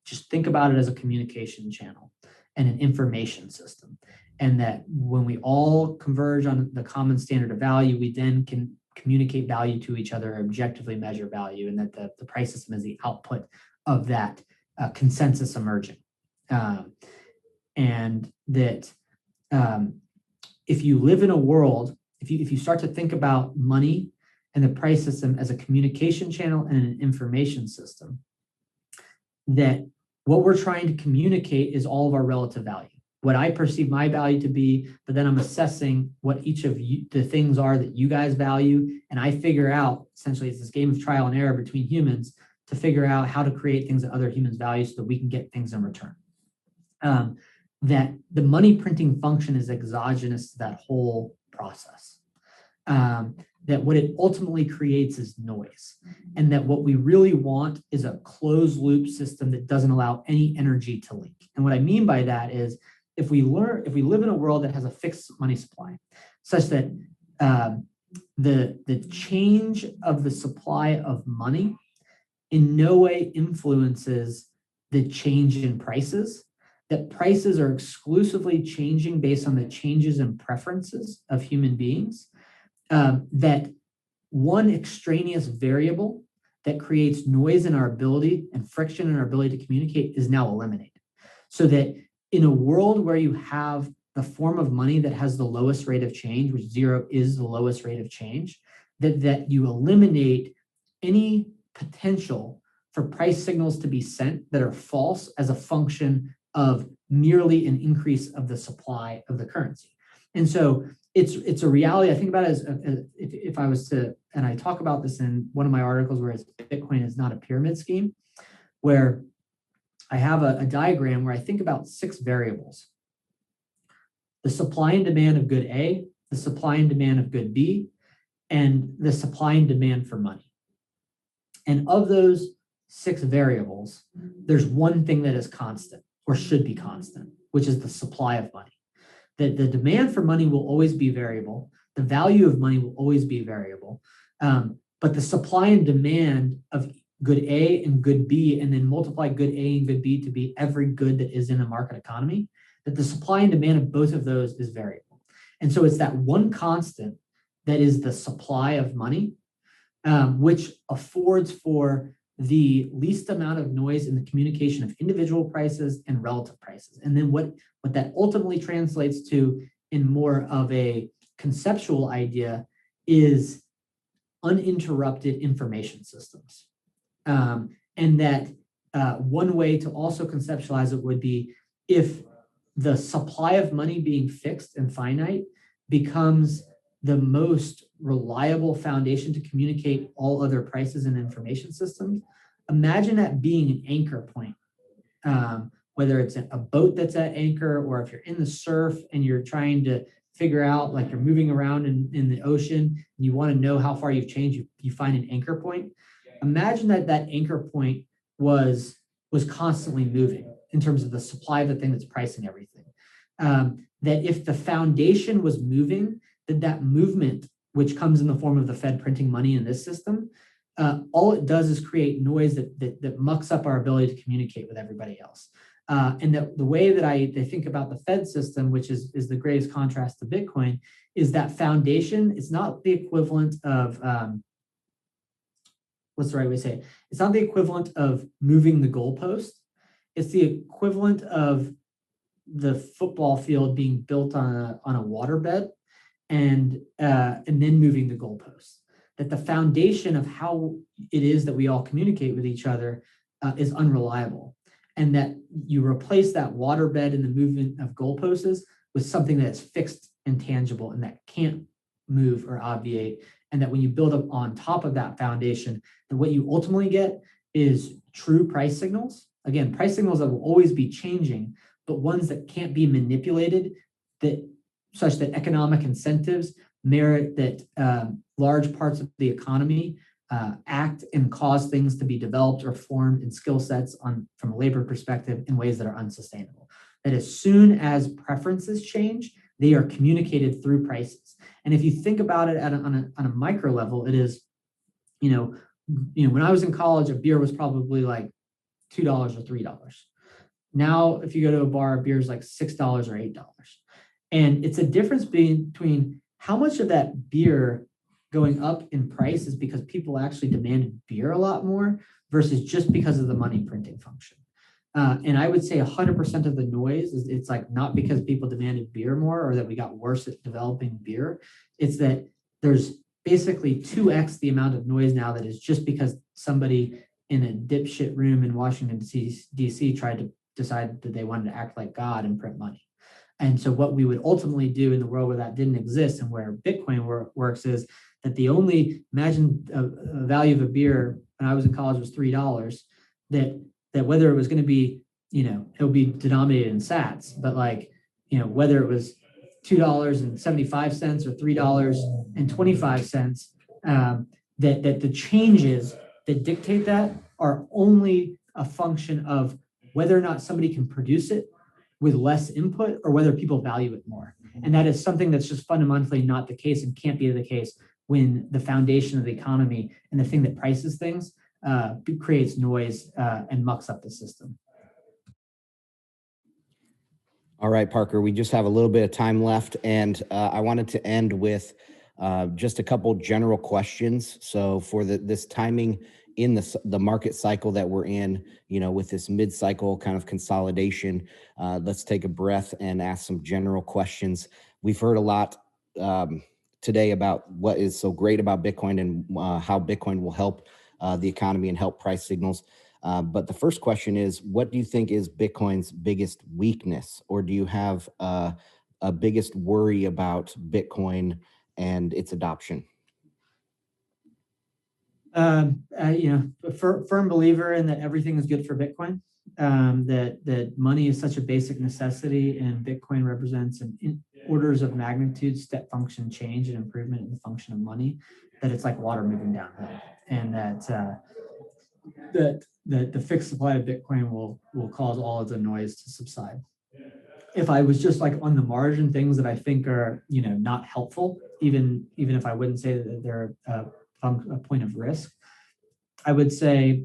C: just think about it as a communication channel and an information system. And that when we all converge on the common standard of value, we then can communicate value to each other, objectively measure value, and that the price system is the output of that consensus emerging. And that if you live in a world, if you start to think about money and the price system as a communication channel and an information system, that what we're trying to communicate is all of our relative value. What I perceive my value to be, but then I'm assessing what each of you, the things are that you guys value, and I figure out, essentially it's this game of trial and error between humans to figure out how to create things that other humans value so that we can get things in return. That the money printing function is exogenous to that whole process. That what it ultimately creates is noise, and that what we really want is a closed loop system that doesn't allow any energy to leak. And what I mean by that is, if we live in a world that has a fixed money supply, such that the change of the supply of money in no way influences the change in prices, that prices are exclusively changing based on the changes in preferences of human beings, that one extraneous variable that creates noise in our ability and friction in our ability to communicate is now eliminated. So that in a world where you have the form of money that has the lowest rate of change, which 0 is the lowest rate of change, that you eliminate any potential for price signals to be sent that are false as a function of merely an increase of the supply of the currency. And so it's a reality. I think about it as if I was to, and I talk about this in one of my articles, where Bitcoin is not a pyramid scheme, where I have a diagram where I think about 6 variables: the supply and demand of good A, the supply and demand of good B, and the supply and demand for money. And of those 6 variables, there's one thing that is constant, or should be constant, which is the supply of money. The demand for money will always be variable. The value of money will always be variable. But the supply and demand of good A and good B, and then multiply good A and good B to be every good that is in a market economy, that the supply and demand of both of those is variable. And so it's that one constant that is the supply of money, which affords for the least amount of noise in the communication of individual prices and relative prices. And then what that ultimately translates to in more of a conceptual idea is uninterrupted information systems. And that one way to also conceptualize it would be, if the supply of money being fixed and finite becomes the most reliable foundation to communicate all other prices and information systems, imagine that being an anchor point, whether it's a boat that's at anchor, or if you're in the surf and you're trying to figure out, like you're moving around in the ocean and you want to know how far you've changed, you find an anchor point. Imagine that anchor point was constantly moving in terms of the supply of the thing that's pricing everything. That if the foundation was moving, that movement, which comes in the form of the Fed printing money in this system, all it does is create noise that mucks up our ability to communicate with everybody else. And the way that I think about the Fed system, which is the greatest contrast to Bitcoin, is that foundation is not the equivalent of, what's the right way to say it? It's not the equivalent of moving the goalpost. It's the equivalent of the football field being built on a waterbed and then moving the goalposts. That the foundation of how it is that we all communicate with each other is unreliable, and that you replace that waterbed and the movement of goalposts with something that's fixed and tangible and that can't move or obviate, and that when you build up on top of that foundation, that what you ultimately get is true price signals. Again, price signals that will always be changing, but ones that can't be manipulated, that such that economic incentives merit that large parts of the economy act and cause things to be developed or formed in skill sets from a labor perspective in ways that are unsustainable. That as soon as preferences change, they are communicated through prices. And if you think about it on a micro level, it is, when I was in college, a beer was probably like $2 or $3. Now, if you go to a bar, a beer is like $6 or $8. And it's a difference between how much of that beer going up in price is because people actually demanded beer a lot more versus just because of the money printing function. And I would say 100% of the noise is it's like not because people demanded beer more or that we got worse at developing beer. It's that there's basically 2x the amount of noise now that is just because somebody in a dipshit room in Washington, D.C. tried to decide that they wanted to act like God and print money. And so what we would ultimately do in the world where that didn't exist and where Bitcoin works is that the only, imagine a value of a beer when I was in college was $3, that whether it was going to be, it'll be denominated in sats, but whether it was $2.75 or $3.25, that the changes that dictate that are only a function of whether or not somebody can produce it with less input or whether people value it more. And that is something that's just fundamentally not the case and can't be the case when the foundation of the economy and the thing that prices things creates noise and mucks up the system.
B: All right, Parker, we just have a little bit of time left, and I wanted to end with just a couple general questions. So for this timing in the market cycle that we're in, with this mid-cycle kind of consolidation, let's take a breath and ask some general questions. We've heard a lot today about what is so great about Bitcoin and how Bitcoin will help the economy and help price signals. But the first question is, what do you think is Bitcoin's biggest weakness? Or do you have a biggest worry about Bitcoin and its adoption?
C: A firm believer in that everything is good for Bitcoin, that money is such a basic necessity, and Bitcoin represents an orders of magnitude step function change and improvement in the function of money, that it's like water moving downhill, and that the fixed supply of Bitcoin will cause all of the noise to subside. If I was just like on the margin, things that I think are not helpful, even if I wouldn't say that they're a point of risk, I would say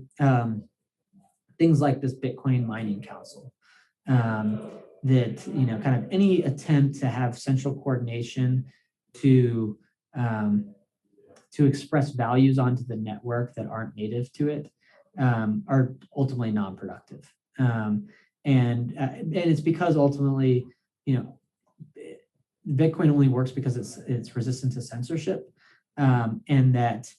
C: things like this Bitcoin mining council, that kind of any attempt to have central coordination to express values onto the network that aren't native to it are ultimately non-productive. And it's because ultimately, Bitcoin only works because it's resistant to censorship, and that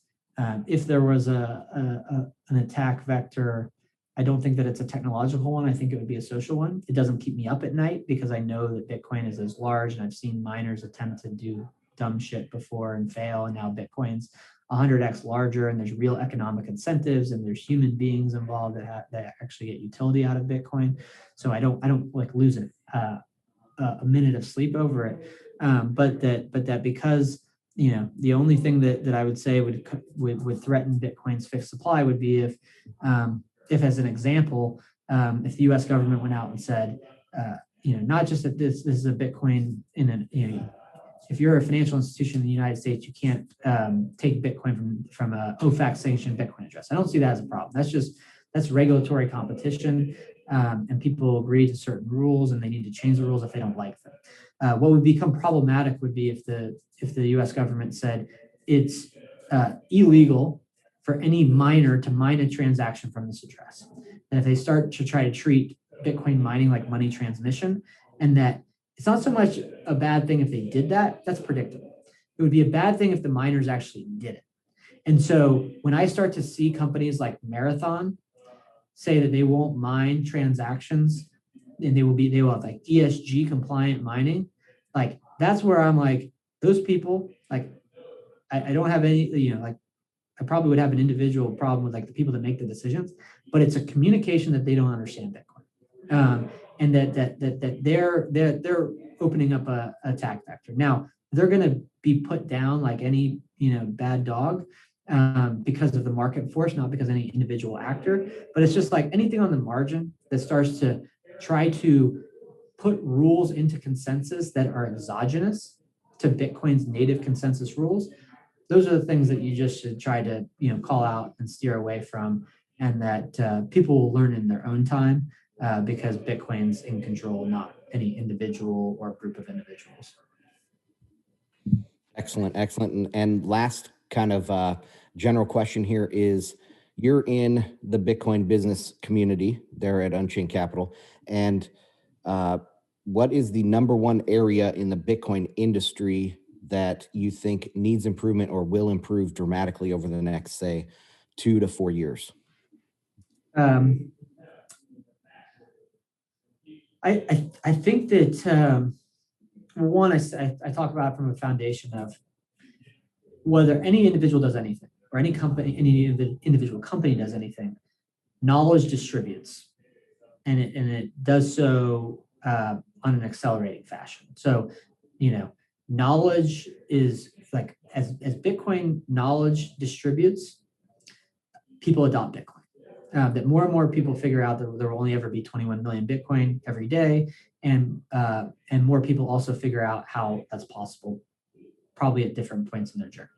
C: if there was an attack vector, I don't think that it's a technological one. I think it would be a social one. It doesn't keep me up at night because I know that Bitcoin is as large, and I've seen miners attempt to do dumb shit before and fail, and now Bitcoin's 100x larger, and there's real economic incentives, and there's human beings involved that actually get utility out of Bitcoin. So I don't like lose a minute of sleep over it. But that because the only thing that I would say would threaten Bitcoin's fixed supply would be if as an example, if the U.S. government went out and said, not just that this is a Bitcoin if you're a financial institution in the United States, you can't take Bitcoin from a OFAC sanctioned Bitcoin address. I don't see that as a problem. That's regulatory competition, and people agree to certain rules, and they need to change the rules if they don't like them. What would become problematic would be if the U.S. government said it's illegal for any miner to mine a transaction from this address. And if they start to try to treat Bitcoin mining like money transmission, and that it's not so much a bad thing if they did that, that's predictable. It would be a bad thing if the miners actually did it. And so when I start to see companies like Marathon say that they won't mine transactions and they will have like ESG compliant mining, like that's where I'm like, those people, like I don't have any, like I probably would have an individual problem with like the people that make the decisions, but it's a communication that they don't understand Bitcoin. And that they're opening up a attack vector. Now they're going to be put down like any bad dog because of the market force, not because any individual actor. But it's just like anything on the margin that starts to try to put rules into consensus that are exogenous to Bitcoin's native consensus rules. Those are the things that you just should try to call out and steer away from, and that people will learn in their own time. Because Bitcoin's in control, not any individual or group of individuals.
B: Excellent. And last kind of general question here is, you're in the Bitcoin business community there at Unchained Capital, and what is the number one area in the Bitcoin industry that you think needs improvement or will improve dramatically over the next, say, 2 to 4 years?
C: I think that one, I talk about it from a foundation of whether any individual does anything or any individual company does anything, knowledge distributes, and it does so on an accelerating fashion. So, knowledge is like as Bitcoin knowledge distributes, people adopt Bitcoin. That more and more people figure out that there will only ever be 21 million Bitcoin every day, and more people also figure out how that's possible, probably at different points in their journey.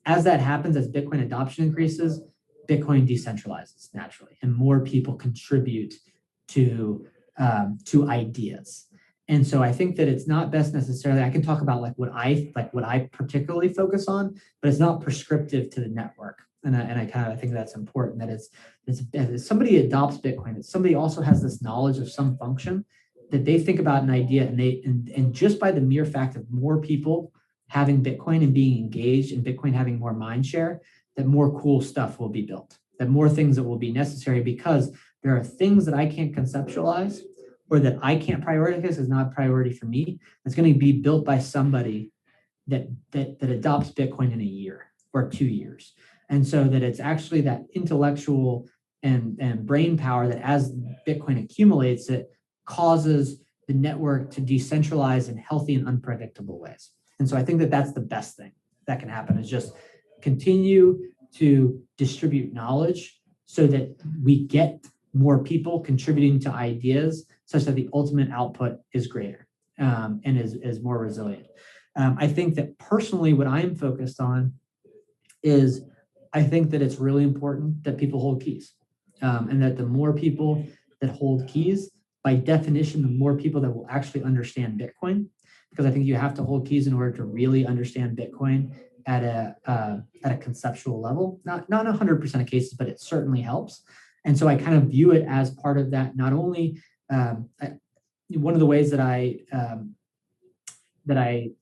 C: As that happens, as Bitcoin adoption increases, Bitcoin decentralizes naturally, and more people contribute to ideas. And so I think that it's not best necessarily. I can talk about what I particularly focus on, but it's not prescriptive to the network. And I think that's important. That if somebody adopts Bitcoin, that somebody also has this knowledge of some function, that they think about an idea, and just by the mere fact of more people having Bitcoin and being engaged in Bitcoin, having more mind share, that more cool stuff will be built, that more things that will be necessary, because there are things that I can't conceptualize or that I can't prioritize is not a priority for me. That's going to be built by somebody that adopts Bitcoin in a year or 2 years. And so that it's actually that intellectual and brain power that as Bitcoin accumulates, it causes the network to decentralize in healthy and unpredictable ways. And so I think that that's the best thing that can happen, is just continue to distribute knowledge so that we get more people contributing to ideas such that the ultimate output is greater and is more resilient. I think that personally what I'm focused on is I think that it's really important that people hold keys, and that the more people that hold keys, by definition, the more people that will actually understand Bitcoin, because I think you have to hold keys in order to really understand Bitcoin at a conceptual level. Not 100% of cases, but it certainly helps. And so I kind of view it as part of that. Not only one of the ways that the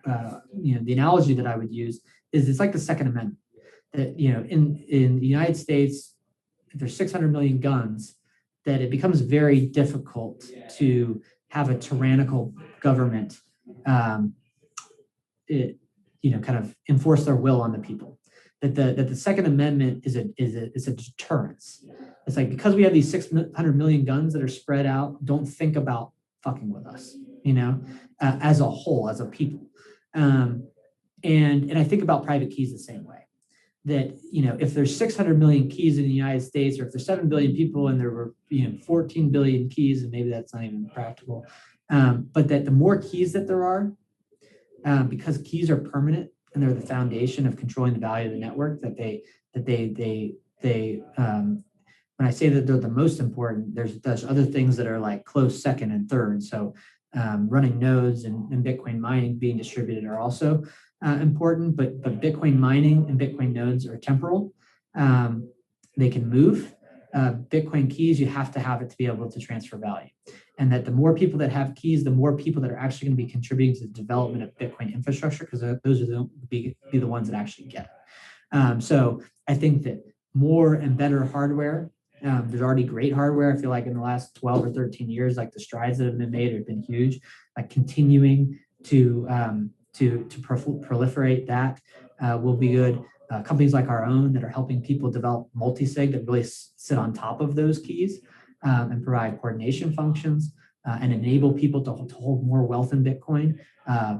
C: analogy that I would use is it's like the Second Amendment. That in the United States, if there's 600 million guns, that it becomes very difficult to have a tyrannical government, kind of enforce their will on the people. That the Second Amendment is a deterrence. It's like, because we have these 600 million guns that are spread out, don't think about fucking with us, as a whole, as a people. And I think about private keys the same way. That, if there's 600 million keys in the United States, or if there's 7 billion people and there were 14 billion keys, and maybe that's not even practical, but that the more keys that there are, because keys are permanent and they're the foundation of controlling the value of the network, when I say that they're the most important, there's other things that are like close second and third. So running nodes and Bitcoin mining being distributed are also important, but Bitcoin mining and Bitcoin nodes are temporal. They can move. Bitcoin keys, you have to have it to be able to transfer value. And that the more people that have keys, the more people that are actually going to be contributing to the development of Bitcoin infrastructure, because those are be the ones that actually get it. So I think that more and better hardware, there's already great hardware. I feel like in the last 12 or 13 years, like the strides that have been made have been huge. Like continuing to proliferate that will be good. Companies like our own that are helping people develop multi-sig that really sit on top of those keys and provide coordination functions and enable people to hold more wealth in Bitcoin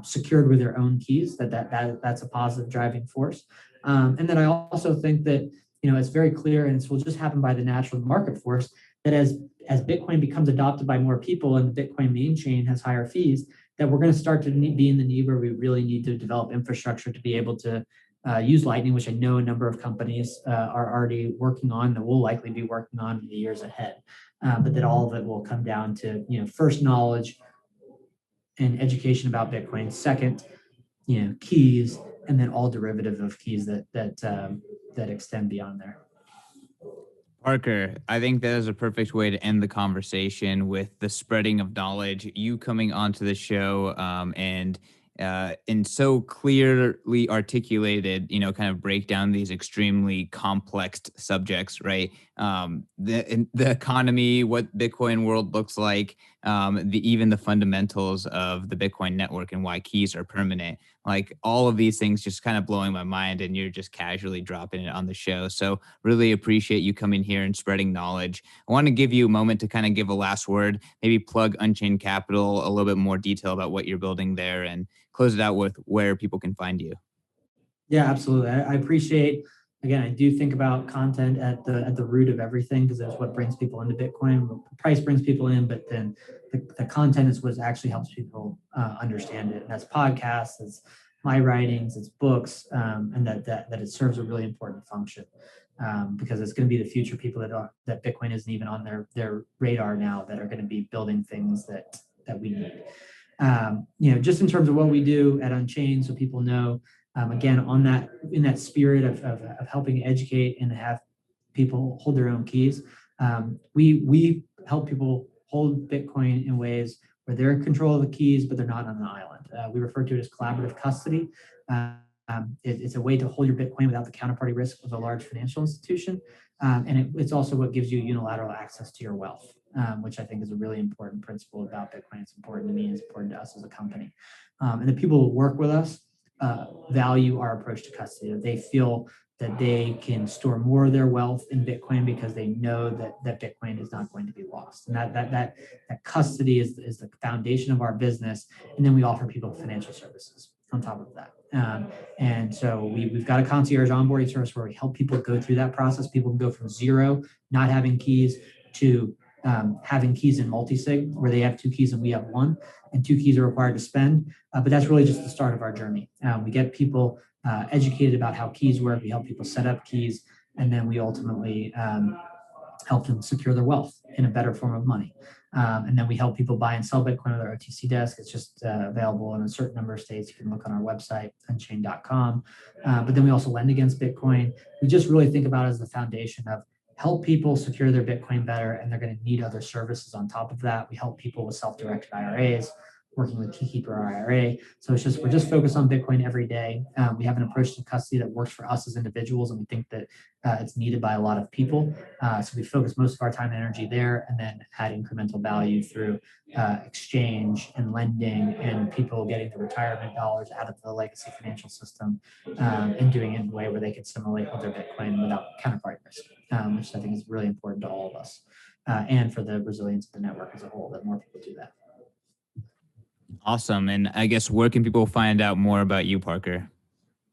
C: secured with their own keys. That's a positive driving force. And then I also think that it's very clear, and this will just happen by the natural market force, that as Bitcoin becomes adopted by more people and the Bitcoin main chain has higher fees, that we're going to start to be in the need where we really need to develop infrastructure to be able to use Lightning, which I know a number of companies are already working on, that will likely be working on in the years ahead. But that all of it will come down to, first, knowledge and education about Bitcoin. Second, keys, and then all derivative of keys that extend beyond there.
A: Parker, I think that is a perfect way to end the conversation with the spreading of knowledge. You coming onto the show and so clearly articulated, kind of break down these extremely complex subjects, right? The economy, what Bitcoin world looks like, even the fundamentals of the Bitcoin network and why keys are permanent. Like all of these things just kind of blowing my mind, and you're just casually dropping it on the show. So really appreciate you coming here and spreading knowledge. I want to give you a moment to kind of give a last word, maybe plug Unchained Capital, a little bit more detail about what you're building there, and close it out with where people can find you.
C: Yeah, absolutely. I appreciate, again, I do think about content at the root of everything, because that's what brings people into Bitcoin. The price brings people in, but then the content is what actually helps people understand it. And that's podcasts, it's my writings, it's books, and that it serves a really important function. Because it's going to be the future people that Bitcoin isn't even on their radar now, that are going to be building things that we need. Just in terms of what we do at Unchained, so people know, again, in that spirit of helping educate and have people hold their own keys, we help people hold Bitcoin in ways where they're in control of the keys, but they're not on an island. We refer to it as collaborative custody. It's a way to hold your Bitcoin without the counterparty risk of a large financial institution. And it's also what gives you unilateral access to your wealth, which I think is a really important principle about Bitcoin. It's important to me, it's important to us as a company. And the people who work with us value our approach to custody, that they feel that they can store more of their wealth in Bitcoin because they know that Bitcoin is not going to be lost. And that custody is the foundation of our business. And then we offer people financial services on top of that. And so we've got a concierge onboarding service where we help people go through that process. People can go from zero, not having keys, to having keys in multi-sig, where they have 2 keys and we have 1, and 2 keys are required to spend. But that's really just the start of our journey. We get people educated about how keys work. We help people set up keys, and then we ultimately help them secure their wealth in a better form of money. And then we help people buy and sell Bitcoin with our OTC desk. It's just available in a certain number of states. You can look on our website, unchained.com. But then we also lend against Bitcoin. We just really think about it as the foundation of help people secure their Bitcoin better, and they're going to need other services on top of that. We help people with self-directed IRAs, working with Keykeeper IRA. So we're just focused on Bitcoin every day. We have an approach to custody that works for us as individuals, and we think that it's needed by a lot of people. So we focus most of our time and energy there, and then add incremental value through exchange and lending, and people getting the retirement dollars out of the legacy financial system, and doing it in a way where they can similarly hold their Bitcoin without counterparty risk, which I think is really important to all of us, and for the resilience of the network as a whole, that more people do that.
A: Awesome. And I guess where can people find out more about you, Parker?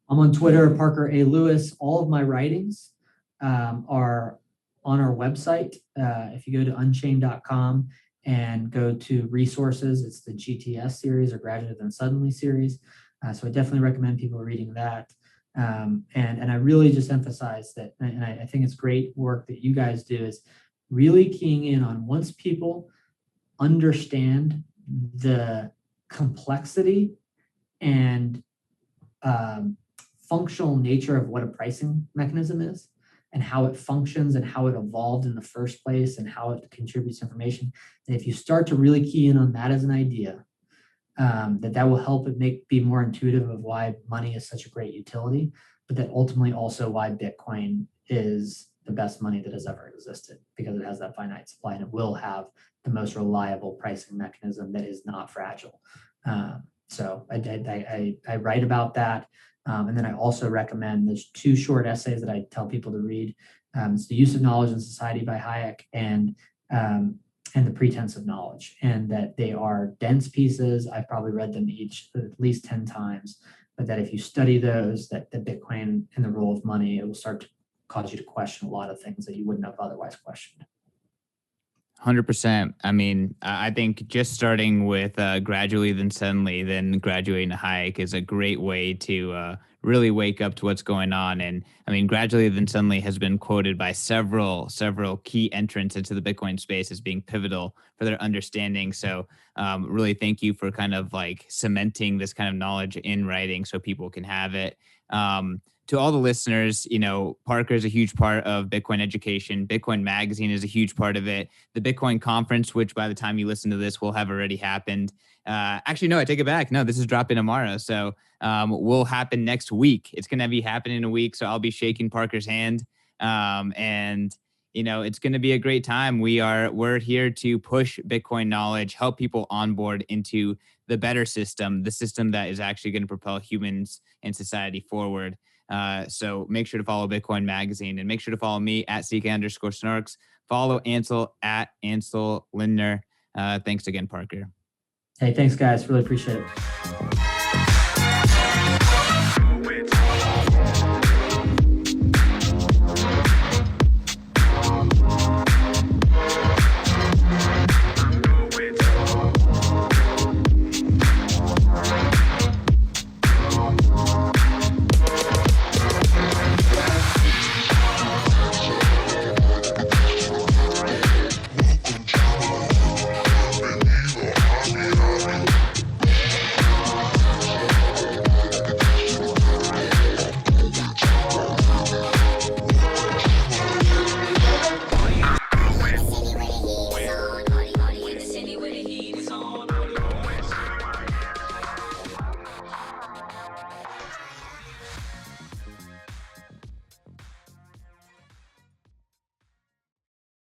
C: I'm on Twitter, Parker A. Lewis. All of my writings are on our website. If you go to unchained.com and go to resources, it's the GTS series, or Graduated Then Suddenly series. So I definitely recommend people reading that. And I really just emphasize that, and I think it's great work that you guys do, is really keying in on once people understand the complexity and functional nature of what a pricing mechanism is and how it functions and how it evolved in the first place and how it contributes information. And if you start to really key in on that as an idea, that will help it be more intuitive of why money is such a great utility, but that ultimately also why Bitcoin is the best money that has ever existed, because it has that finite supply and it will have the most reliable pricing mechanism that is not fragile. So I write about that. And then I also recommend, there's 2 short essays that I tell people to read. It's The Use of Knowledge in Society by Hayek and The Pretense of Knowledge, and that they are dense pieces. I've probably read them each at least 10 times, but that if you study those, that the Bitcoin and the role of money, it will start to cause you to question a lot of things that you wouldn't have otherwise questioned.
A: 100%. I mean, I think just starting with gradually, then suddenly, then graduating to Hayek is a great way to really wake up to what's going on. And I mean, gradually, then suddenly has been quoted by several key entrants into the Bitcoin space as being pivotal for their understanding. So really thank you for kind of like cementing this kind of knowledge in writing so people can have it. To all the listeners, Parker is a huge part of Bitcoin education. Bitcoin Magazine is a huge part of it. The Bitcoin conference, which by the time you listen to this will have already happened. Actually, no, I take it back. No, this is dropping tomorrow. So will happen next week. It's going to be happening in a week. So I'll be shaking Parker's hand. And it's going to be a great time. We're here to push Bitcoin knowledge, help people onboard into the better system, the system that is actually going to propel humans and society forward. So make sure to follow Bitcoin Magazine and make sure to follow me at CK_Snarks. Follow Ansel at Ansel Lindner. Thanks again, Parker.
C: Hey, thanks, guys. Really appreciate it.